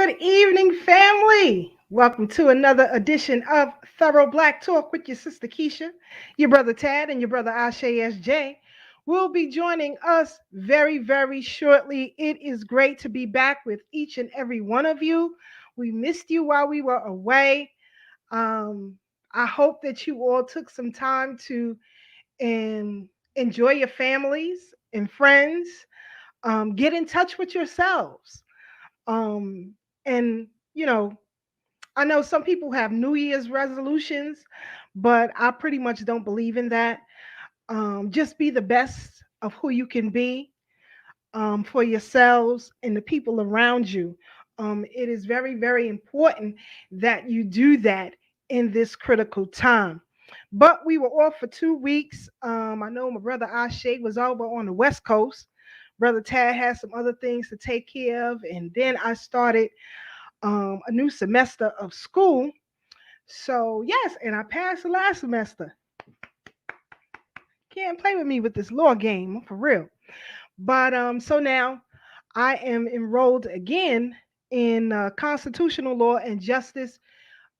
Good evening, family. Welcome to another edition of Thorough Black Talk with your sister Keisha, your brother Tad, and your brother Ashe SJ. Will be joining us very, very shortly. It is great to be back with each and every one of you. We missed you while we were away. Um, I hope that you all took some time to enjoy your families and friends. Get in touch with yourselves. Um, and you know, I know some people have New Year's resolutions, but I pretty much don't believe in that. Just be the best of who you can be for yourselves and the people around you. It is very, very important that you do that in this critical time. But we were off for 2 weeks. I know my brother Ashe was over on the West Coast. Brother Tad had some other things to take care of, and then I started a new semester of school. So yes, and I passed the last semester. Can't play with me with this law game for real. But so now I am enrolled again in constitutional law and justice.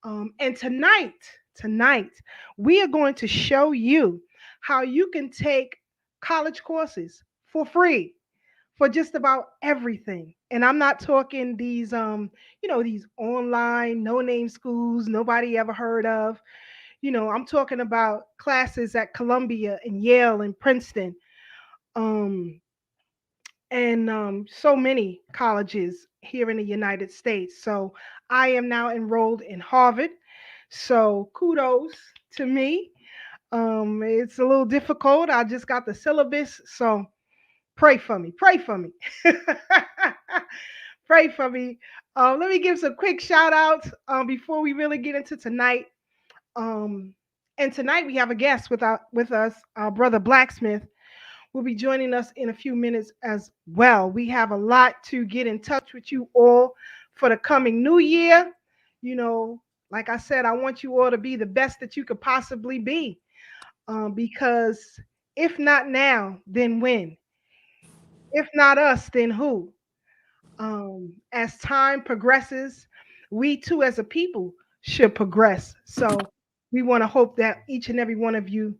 And tonight, we are going to show you how you can take college courses for free for just about everything. And I'm not talking these these online no-name schools nobody ever heard of. I'm talking about classes at Columbia and Yale and Princeton. Um and so many colleges here in the United States. So I am now enrolled in Harvard. So kudos to me. It's a little difficult. I just got the syllabus, so pray for me. Pray for me. Pray for me. Let me give some quick shout outs before we really get into tonight. Um, and tonight we have a guest with us, our brother Blak Smith will be joining us in a few minutes as well. We have a lot to get in touch with you all for the coming new year. You know, like I said, I want you all to be the best that you could possibly be, because if not now, then when? If not us, then who? As time progresses, we too, as a people, should progress. So we want to hope that each and every one of you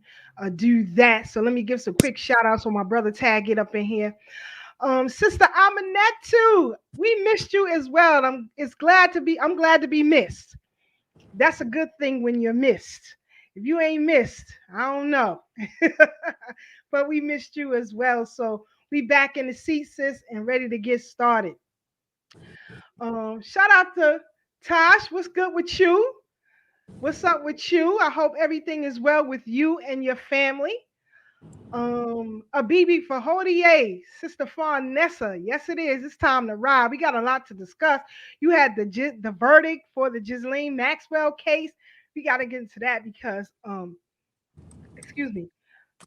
do that. So let me give some quick shout outs for my brother Tag get up in here. Sister Aminette too. We missed you as well. And I'm glad to be missed. That's a good thing when you're missed. If you ain't missed, I don't know. But we missed you as well. So we back in the seat, sis, and ready to get started. Shout out to Tosh. What's good with you? What's up with you? I hope everything is well with you and your family. Abibi for Hodier, Sister Farnessa. Yes, it is. It's time to ride. We got a lot to discuss. You had the verdict for the Ghislaine Maxwell case. We got to get into that because excuse me.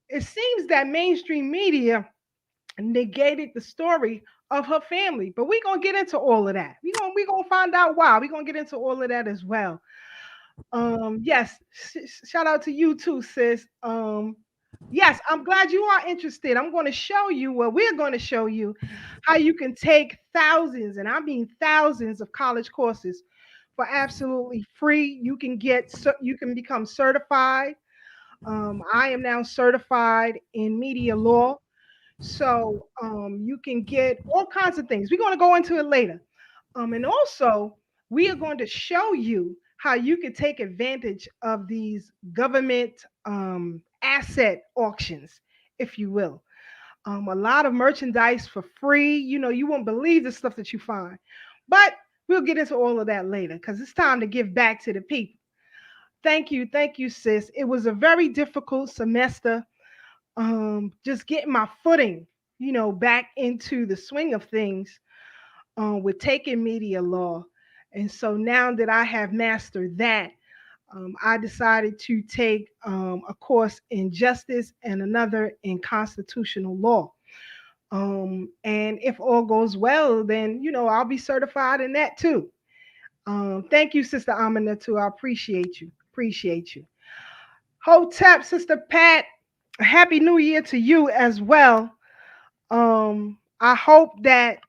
It seems that mainstream media negated the story of her family. But we're gonna get into all of that. We're gonna find out why. We're gonna get into all of that as well. Yes, shout out to you too, sis. Yes, I'm glad you are interested. I'm going to show you, well, we're going to show you how you can take thousands, and I mean thousands of college courses for absolutely free. You can become certified. I am now certified in media law. So you can get all kinds of things. We're going to go into it later. And also, we are going to show you how you can take advantage of these government asset auctions, if you will. A lot of merchandise for free. You won't believe the stuff that you find. But we'll get into all of that later because it's time to give back to the people. Thank you, sis. It was a very difficult semester, just getting my footing, back into the swing of things with taking media law. And so now that I have mastered that, I decided to take a course in justice and another in constitutional law. And if all goes well, then, I'll be certified in that too. Thank you, Sister Amina, too. I appreciate you. Appreciate you. Hotep, Sister Pat, Happy New Year to you as well. I hope that,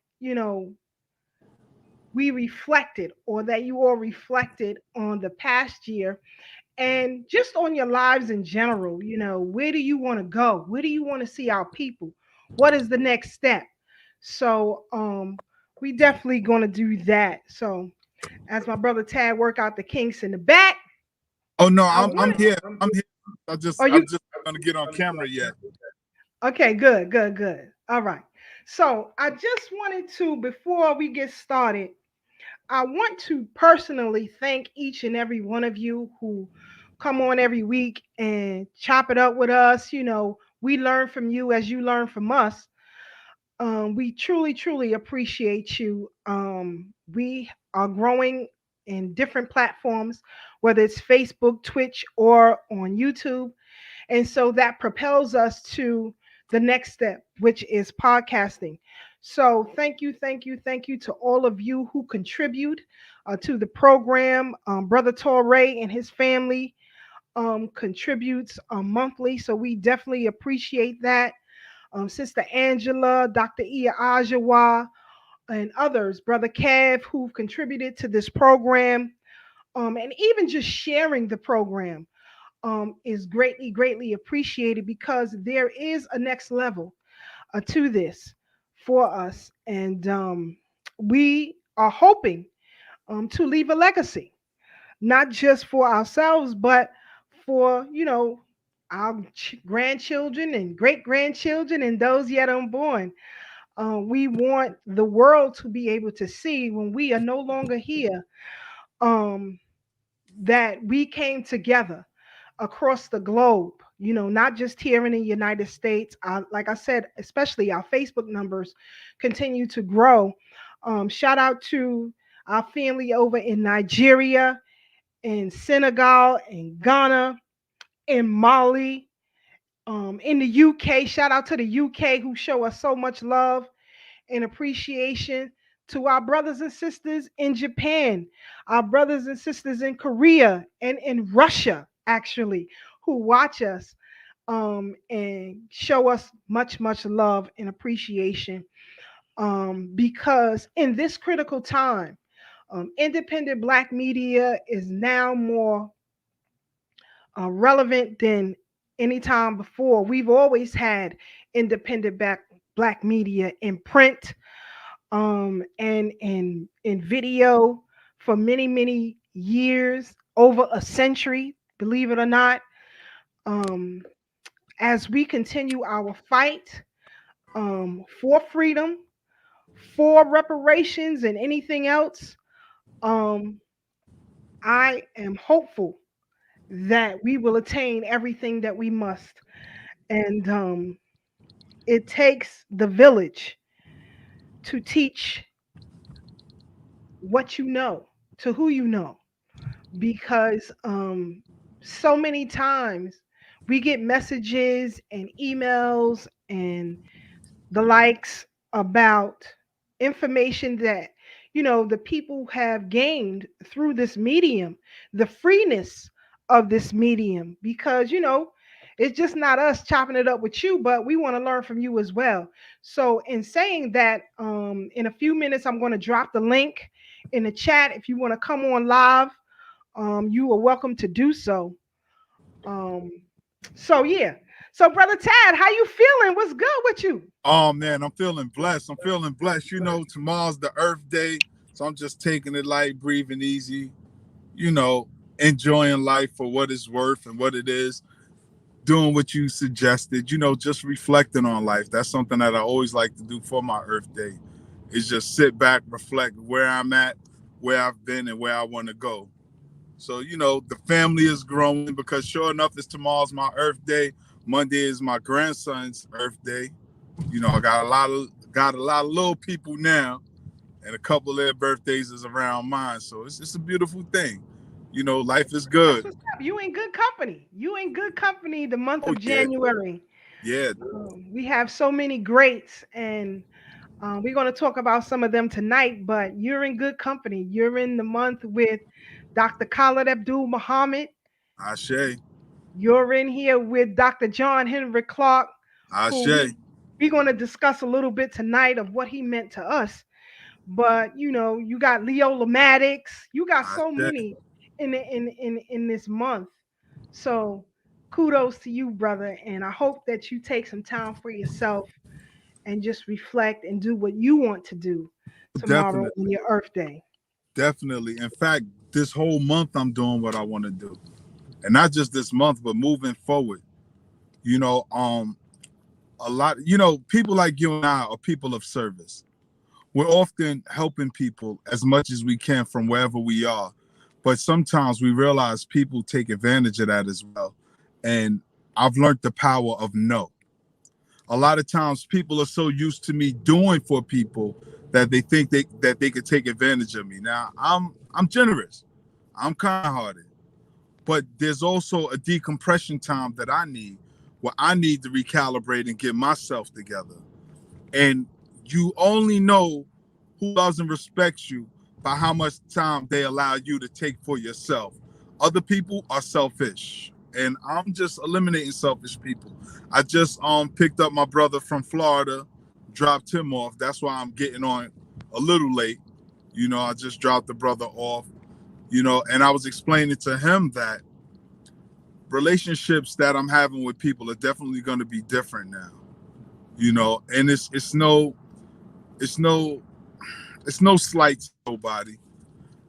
we reflected, or that you all reflected on the past year and just on your lives in general. Where do you want to go? Where do you want to see our people? What is the next step? So we definitely going to do that. So as my brother Tad work out the kinks in the back, Oh no, I I'm want here. I'm here. are I'm you just gonna get on camera yet. okay? Good, good, good. All right. So I just wanted to, before we get started, I want to personally thank each and every one of you who come on every week and chop it up with us. We learn from you as you learn from us. We truly, truly appreciate you. We are growing in different platforms, whether it's Facebook, Twitch, or on YouTube. And so that propels us to the next step, which is podcasting. So thank you, thank you, thank you to all of you who contribute to the program. Brother Torre and his family contributes monthly. So we definitely appreciate that. Sister Angela, Dr. Ia Ajawa, and others, Brother Kev, who've contributed to this program, and even just sharing the program is greatly, greatly appreciated, because there is a next level to this for us. And we are hoping to leave a legacy, not just for ourselves, but for, our grandchildren and great grandchildren and those yet unborn. We want the world to be able to see, when we are no longer here, um, that we came together across the globe, not just here in the United States. Like I said, especially our Facebook numbers continue to grow. Shout out to our family over in Nigeria, in Senegal, in Ghana, in Mali, in the UK. Shout out to the UK, who show us so much love and appreciation, to our brothers and sisters in Japan, our brothers and sisters in Korea and in Russia, actually, who watch us and show us much, much love and appreciation. Because in this critical time, independent Black media is now more relevant than any time before. We've always had independent Black media in print, and in video for many, many years, over a century, believe it or not. Um, as we continue our fight for freedom, for reparations, and anything else, um, I am hopeful that we will attain everything that we must. And it takes the village to teach what you know to who you know, because so many times we get messages and emails and the likes about information that the people have gained through this medium, the freeness of this medium, because it's just not us chopping it up with you, but we want to learn from you as well. So in saying that, in a few minutes I'm going to drop the link in the chat. If you want to come on live, you are welcome to do so. um so yeah. So brother Tad, how you feeling? What's good with you? Oh man, I'm feeling blessed. I'm feeling blessed. Tomorrow's the Earth Day, so I'm just taking it light, breathing easy. You know, enjoying life for what it's worth and what it is. Doing what you suggested. Just reflecting on life. That's something that I always like to do for my Earth Day. Is just sit back, reflect where I'm at, where I've been, and where I want to go. So, the family is growing because sure enough, tomorrow's my Earth Day. Monday is my grandson's Earth Day. I got a lot of little people now, and a couple of their birthdays is around mine. So it's a beautiful thing. Life is That's good. what's up. You in good company. You in good company the month Oh of yeah, January. yeah. We have so many greats, and we're going to talk about some of them tonight, but you're in good company. You're in the month with Dr. Khalid Abdul Muhammad. Ashe, You're in here with Dr. John Henrik Clarke, who Ashe. we're going to discuss a little bit tonight of what he meant to us. but you know, you got Leo Lamatics, you got I so said, many in this month. So kudos to you, brother, and I hope that you take some time for yourself and just reflect and do what you want to do tomorrow definitely, on your Earth Day. definitely. In fact, this whole month I'm doing what I want to do, and not just this month, but moving forward. You know, a lot. You know, people like you and I are people of service. We're often helping people as much as we can from wherever we are, but sometimes we realize people take advantage of that as well. And I've learned the power of no. A lot of times people are so used to me doing for people that they think that they could take advantage of me. Now I'm generous. I'm kind-hearted. But there's also a decompression time that I need where I need to recalibrate and get myself together. And you only know who loves and respects you by how much time they allow you to take for yourself. Other people are selfish, and I'm just eliminating selfish people. I just picked up my brother from Florida, dropped him off. That's why I'm getting on a little late. You know, I just dropped the brother off, you know, and I was explaining to him that relationships that I'm having with people are definitely going to be different now, you know, and it's no it's no slight to nobody.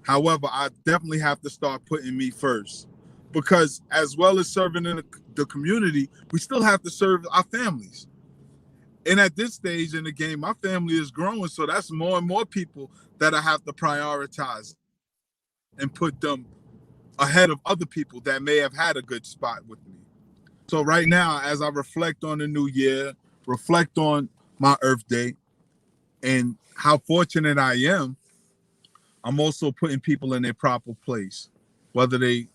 However, I definitely have to start putting me first, because as well as serving in the community, we still have to serve our families. And at this stage in the game, my family is growing, so that's more and more people that I have to prioritize and put them ahead of other people that may have had a good spot with me. So right now, as I reflect on the new year, reflect on my Earth Day, and how fortunate I am, I'm also putting people in their proper place. Whether they,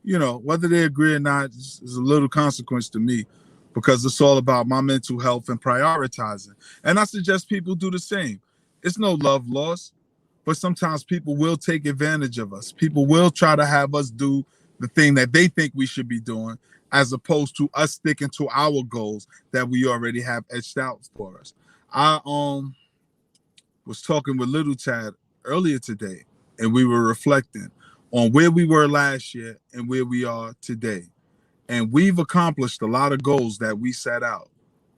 you know, whether they agree or not is a little consequence to me, because it's all about my mental health and prioritizing. And I suggest people do the same. It's no love lost, but sometimes people will take advantage of us. People will try to have us do the thing that they think we should be doing, as opposed to us sticking to our goals that we already have etched out for us. I was talking with Little Tad earlier today, and we were reflecting on where we were last year and where we are today. And we've accomplished a lot of goals that we set out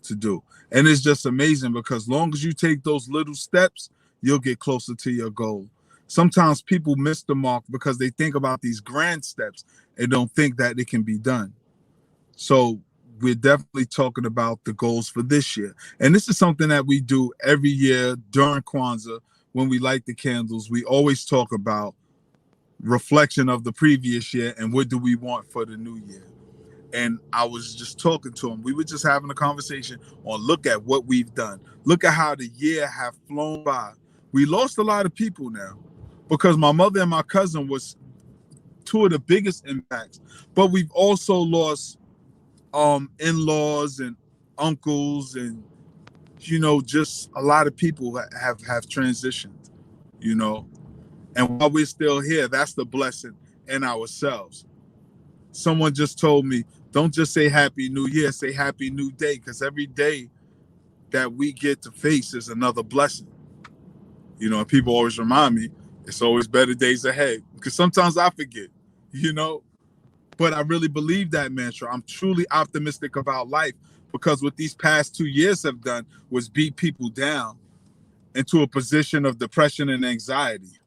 to do. And it's just amazing, because long as you take those little steps, you'll get closer to your goal. Sometimes people miss the mark because they think about these grand steps and don't think that it can be done. So we're definitely talking about the goals for this year. And this is something that we do every year during Kwanzaa. When we light the candles, we always talk about reflection of the previous year and what do we want for the new year. And I was just talking to him. We were just having a conversation on, look at what we've done. Look at how the year have flown by. We lost a lot of people now, because my mother and my cousin was two of the biggest impacts. But we've also lost in-laws and uncles, and you know, just a lot of people have transitioned, you know. And while we're still here, that's the blessing in ourselves. Someone just told me, don't just say happy new year, say happy new day, because every day that we get to face is another blessing. You know, and people always remind me it's always better days ahead, because sometimes I forget, you know. But I really believe that mantra. I'm truly optimistic about life, because what these past 2 years have done was beat people down into a position of depression and anxiety.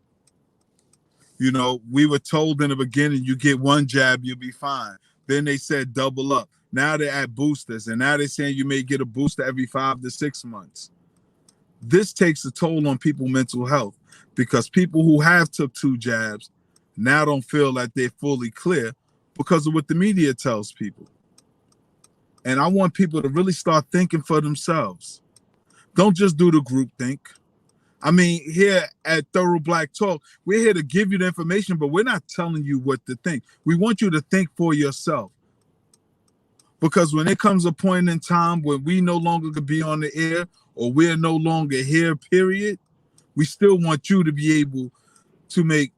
You know, we were told in the beginning, you get one jab, you'll be fine. Then they said double up. Now they're at boosters, and now they're saying you may get a booster every 5 to 6 months. This takes a toll on people's mental health, because people who have took 2 jabs now don't feel like they're fully clear because of what the media tells people. And I want people to really start thinking for themselves. Don't just do the group think. I mean, here at Thorough Black Talk, we're here to give you the information, but we're not telling you what to think. We want you to think for yourself. Because when it comes a point in time when we no longer could be on the air, or we're no longer here, period, we still want you to be able to make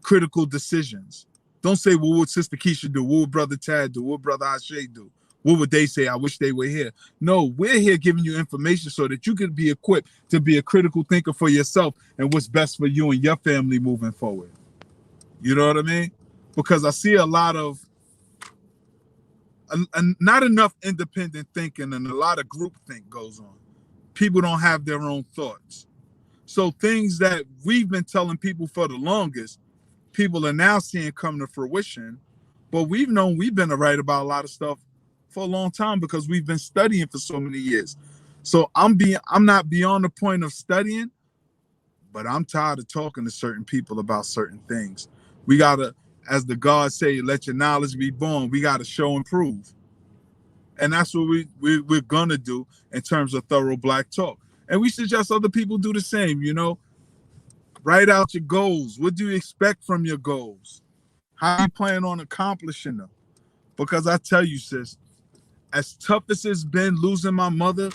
critical decisions. Don't say, well, what Sister Keisha do? What would Brother Tad do? What would Brother Ashe do? What would they say? I wish they were here. No, we're here giving you information so that you can be equipped to be a critical thinker for yourself and what's best for you and your family moving forward. You know what I mean? Because I see a lot of not enough independent thinking and a lot of group think goes on. People don't have their own thoughts. So things that we've been telling people for the longest, people are now seeing come to fruition. But we've been right about a lot of stuff for a long time because we've been studying for so many years. So I'm not beyond the point of studying, but I'm tired of talking to certain people about certain things. We gotta, as the gods say, let your knowledge be born. We gotta show and prove. And that's what we're gonna do in terms of thorough Black talk. And we suggest other people do the same, Write out your goals. What do you expect from your goals? How do you plan on accomplishing them? Because I tell you, sis, as tough as it's been losing my mother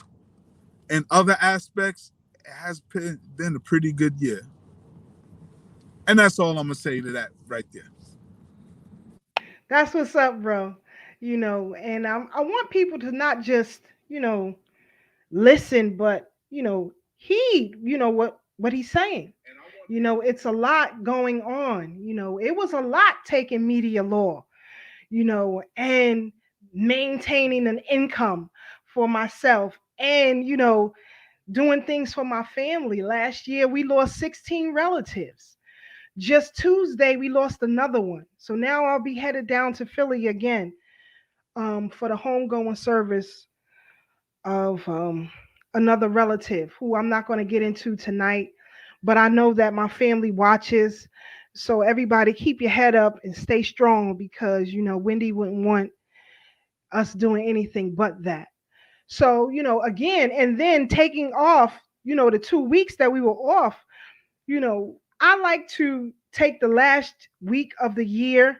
and other aspects, it has been a pretty good year. And that's all I'm going to say to that right there. That's what's up, bro. And I want people to not just, listen, but, heed, what he's saying. It's a lot going on. It was a lot taking media law, and maintaining an income for myself and, doing things for my family. Last year, we lost 16 relatives. Just Tuesday, we lost another one. So now I'll be headed down to Philly again for the homegoing service of another relative who I'm not going to get into tonight, but I know that my family watches. So everybody keep your head up and stay strong because, Wendy wouldn't want us doing anything but that. So, again, and then taking off, the 2 weeks that we were off, I like to take the last week of the year.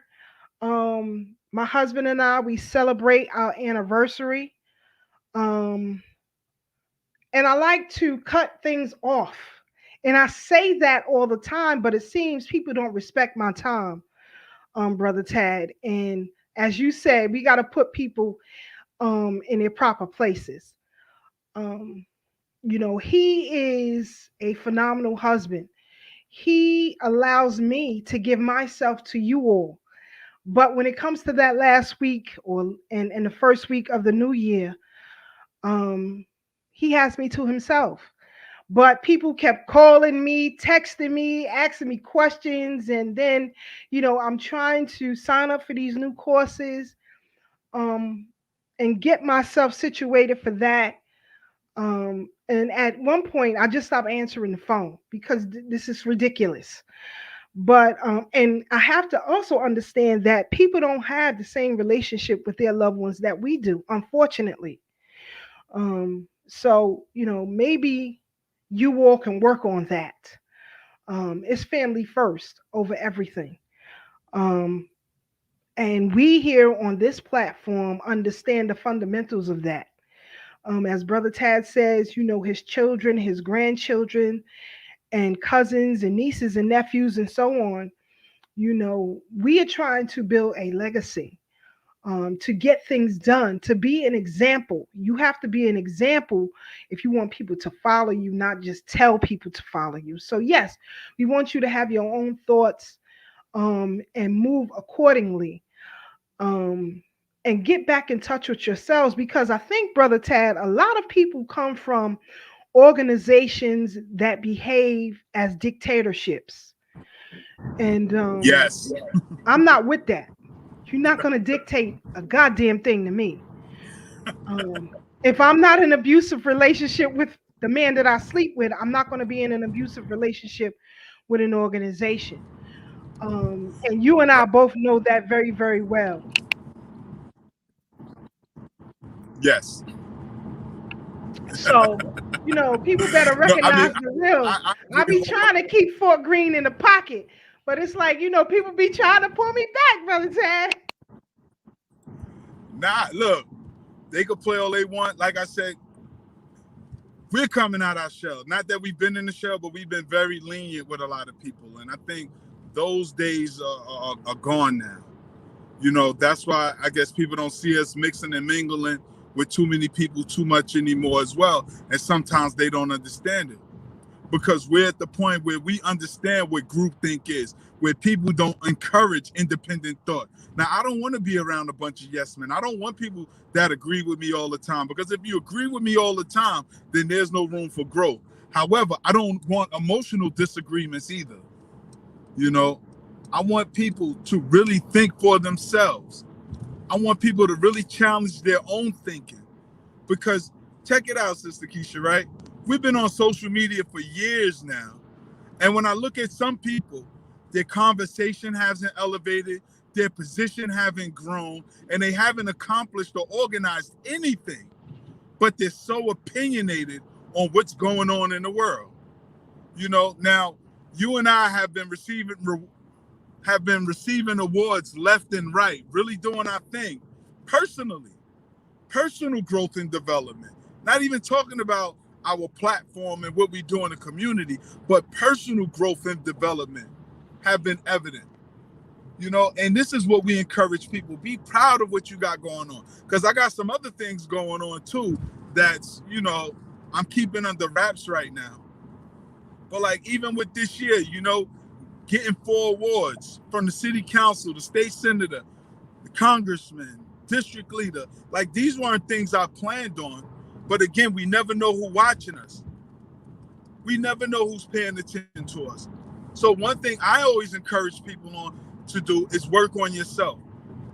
My husband and I, we celebrate our anniversary. Um, and I like to cut things off. And I say that all the time, but it seems people don't respect my time, Brother Tad. And as you said, we got to put people in their proper places. Um, he is a phenomenal husband. He allows me to give myself to you all. But when it comes to that last week or in the first week of the new year, um, he has me to himself. But people kept calling me, texting me, asking me questions, and then, I'm trying to sign up for these new courses, um, and get myself situated for that. And at one point, I just stopped answering the phone because this is ridiculous. But and I have to also understand that people don't have the same relationship with their loved ones that we do, unfortunately. So maybe you all can work on that. It's family first over everything. Um, and we here on this platform understand the fundamentals of that. As Brother Tad says, his children, his grandchildren, and cousins and nieces and nephews and so on, we are trying to build a legacy, to get things done, to be an example. You have to be an example if you want people to follow you, not just tell people to follow you. So, yes, we want you to have your own thoughts, and move accordingly, um, and get back in touch with yourselves because I think, Brother Tad, a lot of people come from organizations that behave as dictatorships. And Yes. I'm not with that. You're not going to dictate a goddamn thing to me. Um, if I'm not in an abusive relationship with the man that I sleep with, I'm not going to be in an abusive relationship with an organization. And you and I both know that very, very well. Yes. So, people better No, I mean, recognize the real. I I be trying to keep Fort Greene in the pocket, but it's like, people be trying to pull me back, Brother Tad. look, they could play all they want. Like I said, we're coming out our shell. Not that we've been in the shell, but we've been very lenient with a lot of people. And I think those days are gone now. That's why I guess people don't see us mixing and mingling with too many people too much anymore as well. And sometimes they don't understand it, because we're at the point where we understand what groupthink is, where people don't encourage independent thought. Now, I don't want to be around a bunch of yes men. I don't want people that agree with me all the time, because if you agree with me all the time, then there's no room for growth. However, I don't want emotional disagreements either. You know, I want people to really think for themselves. I want people to really challenge their own thinking. Because check it out, Sister Keisha, right? We've been on social media for years now. And when I look at some people, their conversation hasn't elevated, their position haven't grown, and they haven't accomplished or organized anything. But they're so opinionated on what's going on in the world. Now you and I have been receiving awards left and right, really doing our thing personally, personal growth and development. Not even talking about our platform and what we do in the community, but personal growth and development have been evident. And this is what we encourage people. Be proud of what you got going on. Because I got some other things going on too that's, I'm keeping under wraps right now. But like even with this year, getting 4 awards from the city council, the state senator, the congressman, district leader, like these weren't things I planned on. But again, we never know who's watching us. We never know who's paying attention to us. So one thing I always encourage people on to do is work on yourself.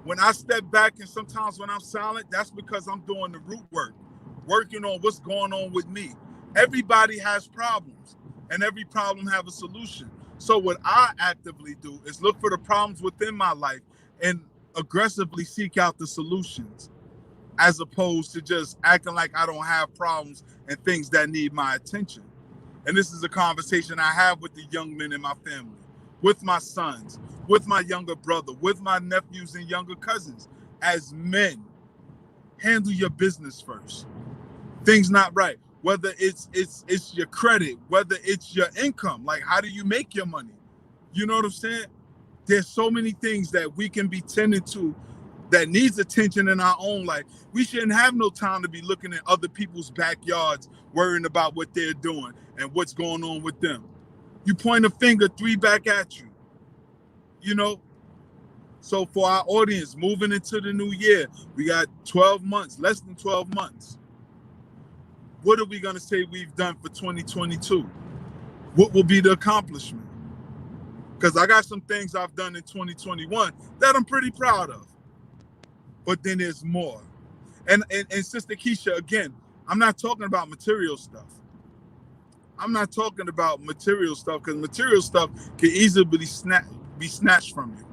When I step back and sometimes when I'm silent, that's because I'm doing the root work, working on what's going on with me. Everybody has problems, and every problem have a solution. So what I actively do is look for the problems within my life and aggressively seek out the solutions, as opposed to just acting like I don't have problems and things that need my attention. And this is a conversation I have with the young men in my family, with my sons, with my younger brother, with my nephews and younger cousins. As men, handle your business first. Things not right. Whether it's your credit, whether it's your income, like how do you make your money? You know what I'm saying? There's so many things that we can be tending to that needs attention in our own life. We shouldn't have no time to be looking at other people's backyards, worrying about what they're doing and what's going on with them. You point a finger, 3 back at you. So for our audience, moving into the new year, we got 12 months, less than 12 months. What are we going to say we've done for 2022? What will be the accomplishment? Because I got some things I've done in 2021 that I'm pretty proud of. But then there's more. And Sister Keisha, again, I'm not talking about material stuff. I'm not talking about material stuff, because material stuff can easily be snatched from you.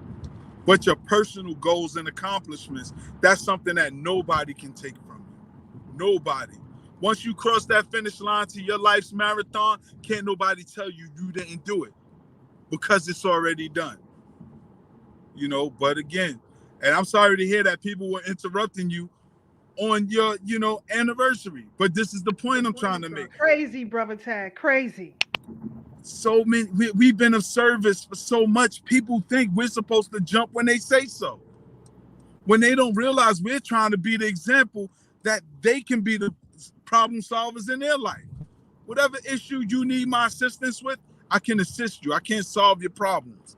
But your personal goals and accomplishments, that's something that nobody can take from you. Nobody. Once you cross that finish line to your life's marathon, can't nobody tell you you didn't do it, because it's already done. But again, and I'm sorry to hear that people were interrupting you on your, anniversary. But this is the point I'm trying to make. Crazy, Brother Tag, crazy. So many, we've been of service for so much. People think we're supposed to jump when they say so, when they don't realize we're trying to be the example that they can be the problem solvers in their life. Whatever issue you need my assistance with, I can assist you. I can't solve your problems.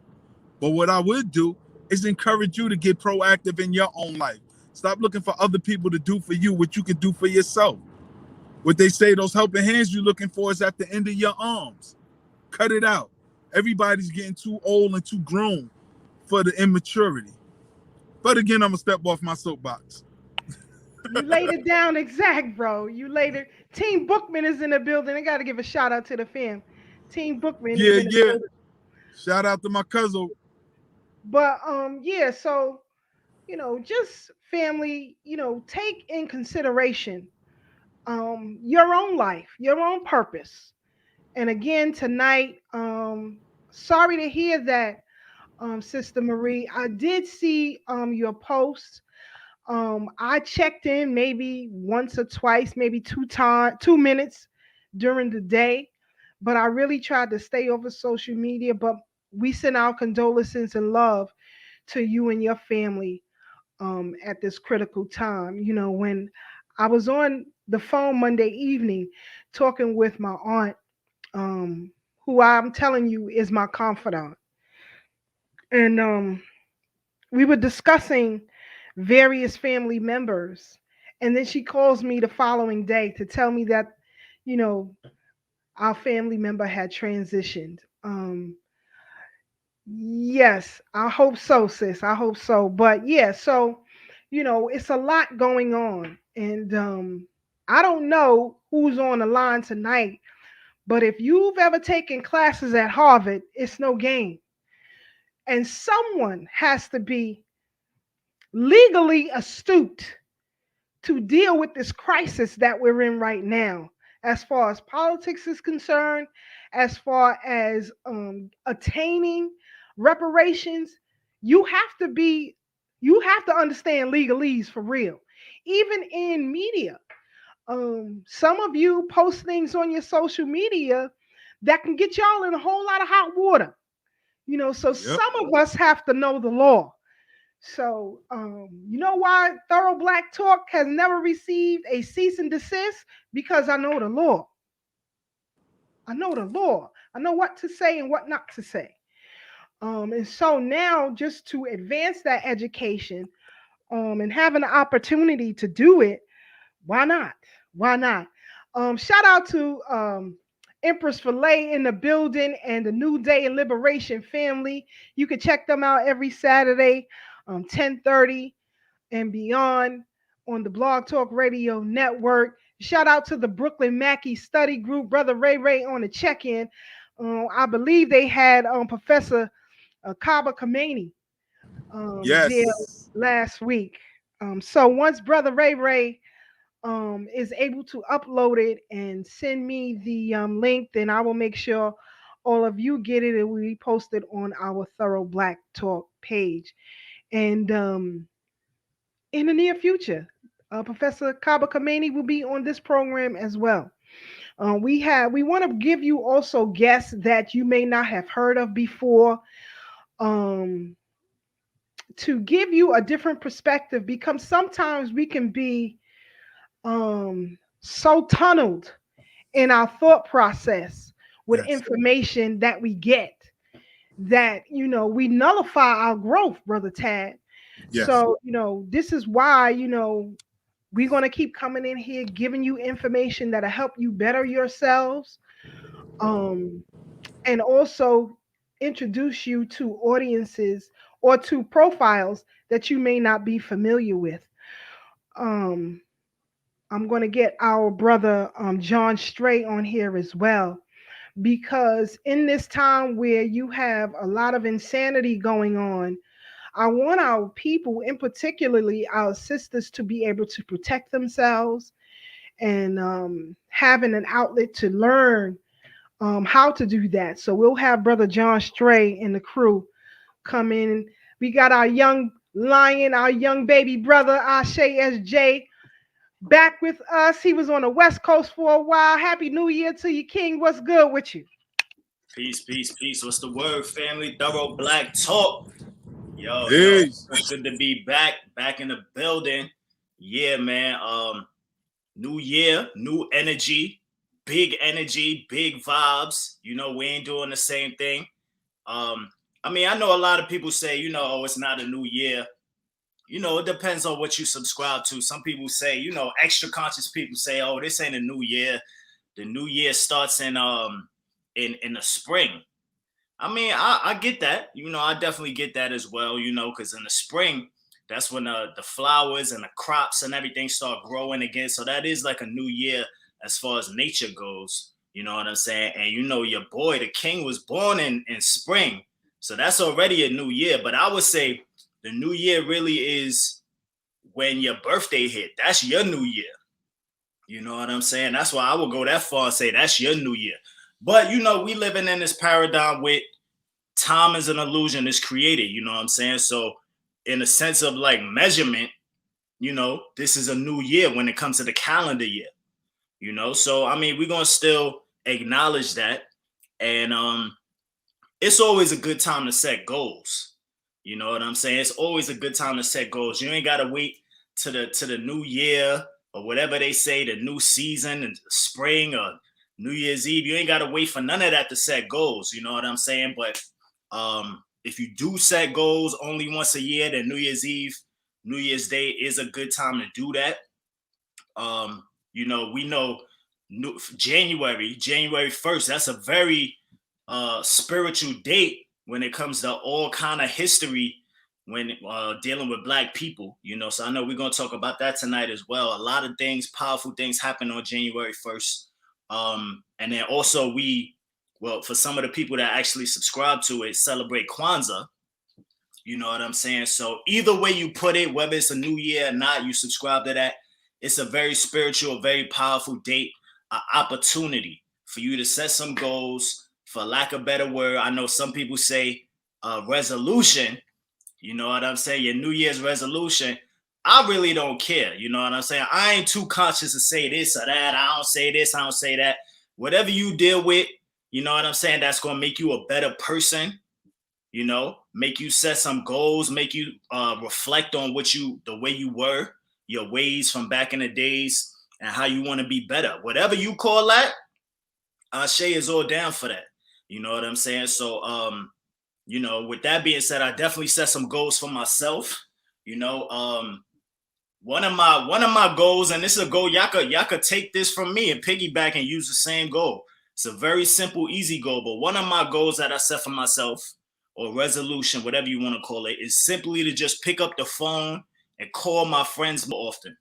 But what I would do is encourage you to get proactive in your own life. Stop looking for other people to do for you what you can do for yourself. What they say, those helping hands you're looking for is at the end of your arms. Cut it out. Everybody's getting too old and too grown for the immaturity. But again, I'm going to step off my soapbox. You laid it down exact, bro. You laid it. Team Bookman is in the building. I got to give a shout out to the fam. Team Bookman is in the building. Shout out to my cousin. But yeah, so just family, take in consideration your own life, your own purpose. And again, tonight, sorry to hear that, Sister Marie. I did see your post. I checked in maybe once or twice, maybe 2 minutes during the day, but I really tried to stay over social media. But we send our condolences and love to you and your family. at this critical time. When I was on the phone Monday evening talking with my aunt, um, who I'm telling you is my confidant, and we were discussing various family members. And then she calls me the following day to tell me that, you know, our family member had transitioned. Yes, I hope so, sis. I hope so. But yeah, so, it's a lot going on. And I don't know who's on the line tonight, but if you've ever taken classes at Harvard, it's no game. And someone has to be legally astute to deal with this crisis that we're in right now, as far as politics is concerned, as far as attaining reparations. You have to be, you have to understand legalese for real. Even in media, some of you post things on your social media that can get y'all in a whole lot of hot water. So Yep. some of us have to know the law. So, you know why Thorough Black Talk has never received a cease and desist? Because I know the law. I know the law. I know what to say and what not to say. And so now, just to advance that education, and having the opportunity to do it, why not? Why not? Shout out to Empress Filet in the building and the New Day and Liberation family. You can check them out every Saturday, 10:30 and beyond on the Blog Talk Radio Network. Shout out to the Brooklyn Mackey Study Group, Brother Ray Ray on the check-in. I believe they had Professor Kaba Kameni there Yes. last week. So once Brother Ray Ray is able to upload it and send me the link, then I will make sure all of you get it and we post it on our Thorough Black Talk page. And in the near future, Professor Kaba Kameni will be on this program as well. We want to give you also guests that you may not have heard of before, um, to give you a different perspective, because sometimes we can be so tunneled in our thought process with Yes. information that we get that we nullify our growth, Brother Tad. Yes. So this is why we're going to keep coming in here giving you information that'll help you better yourselves, um, and also introduce you to audiences or to profiles that you may not be familiar with. um, I'm going to get our brother John Stray on here as well, because in this time where you have a lot of insanity going on, I want our people, and particularly our sisters, to be able to protect themselves and having an outlet to learn how to do that. So we'll have Brother John Stray and the crew come in. We got our young lion, our young baby brother, Ashe SJ, back with us. He was on the West Coast for a while. Happy New Year to you, King. What's good with you? Peace, peace, peace. What's the word, family? Thorough Black Talk. Yo, Peace. good to be back in the building. Yeah, man. New year, new energy, big vibes. We ain't doing the same thing. I mean, I know a lot of people say, oh, it's not a new year. It depends on what you subscribe to. Some people say, extra conscious people say, oh, this ain't a new year. The new year starts in the spring. I mean, I get that. I definitely get that as well, because in the spring, that's when the flowers and the crops and everything start growing again. So that is like a new year as far as nature goes. You know what I'm saying? And your boy, the king, was born in spring. So that's already a new year. But I would say the new year really is when your birthday hit. That's your new year. You know what I'm saying? That's why I would go that far and say that's your new year. But, we living in this paradigm with time is an illusion, is created. You know what I'm saying? So in a sense of like measurement, this is a new year when it comes to the calendar year. So I mean, we're gonna still acknowledge that. And it's always a good time to set goals. You know what I'm saying? It's always a good time to set goals. You ain't gotta wait to the new year or whatever they say, the new season and spring or New Year's Eve. You ain't gotta wait for none of that to set goals. You know what I'm saying? But if you do set goals only once a year, then New Year's Eve, New Year's Day is a good time to do that. You know, we know January 1st, that's a very spiritual date when it comes to all kind of history when dealing with Black people, you know. So I know we're going to talk about that tonight as well. A lot of things, powerful things happen on January 1st. And then also for some of the people that actually subscribe to it, celebrate Kwanzaa. You know what I'm saying? So either way you put it, whether it's a new year or not, you subscribe to that. It's a very spiritual, very powerful date, an opportunity for you to set some goals, for lack of a better word. I know some people say resolution, you know what I'm saying? Your New Year's resolution. I really don't care. You know what I'm saying? I ain't too conscious to say this or that. I don't say this, I don't say that. Whatever you deal with, you know what I'm saying? That's going to make you a better person, you know, make you set some goals, make you reflect on the way you were, your ways from back in the days and how you want to be better. Whatever you call that, Ashe is all down for that. You know what I'm saying? So, you know, with that being said, I definitely set some goals for myself. You know, one of my goals, and this is a goal, y'all could take this from me and piggyback and use the same goal. It's a very simple, easy goal, but one of my goals that I set for myself, or resolution, whatever you want to call it, is simply to just pick up the phone and call my friends more often.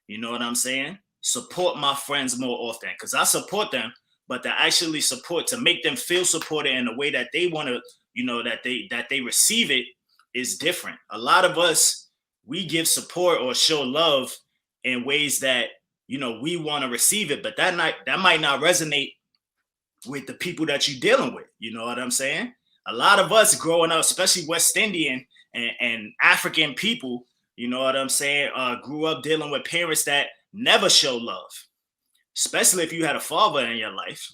You know what I'm saying? Support my friends more often, because I support them, but to actually support, to make them feel supported in the way that they want to, you know, that they receive it is different. A lot of us, we give support or show love in ways that, you know, we want to receive it, but that might not resonate with the people that you're dealing with. You know what I'm saying? A lot of us growing up, especially West Indian and African people, you know what I'm saying, grew up dealing with parents that never show love, especially if you had a father in your life,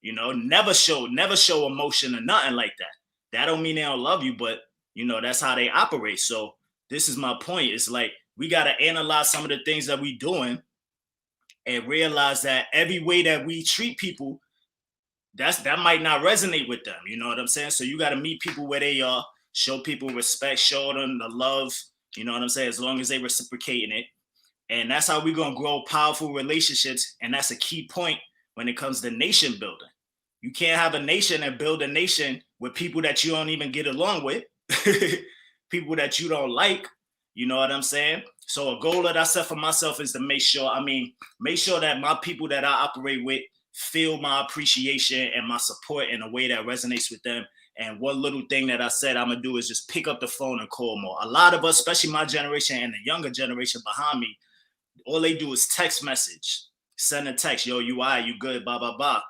you know, never show emotion or nothing like that. That don't mean they don't love you, but, you know, that's how they operate. So this is my point. It's like, we got to analyze some of the things that we doing and realize that every way that we treat people, that might not resonate with them. You know what I'm saying? So you got to meet people where they are, show people respect, show them the love, you know what I'm saying, as long as they reciprocating it. And that's how we're going to grow powerful relationships. And that's a key point when it comes to nation building. You can't have a nation and build a nation with people that you don't even get along with, people that you don't like. You know what I'm saying? So a goal that I set for myself is to make sure that my people that I operate with feel my appreciation and my support in a way that resonates with them. And one little thing that I said I'm going to do is just pick up the phone and call more. A lot of us, especially my generation and the younger generation behind me, all they do is text message, send a text, yo, you all right, you good, blah, blah, blah.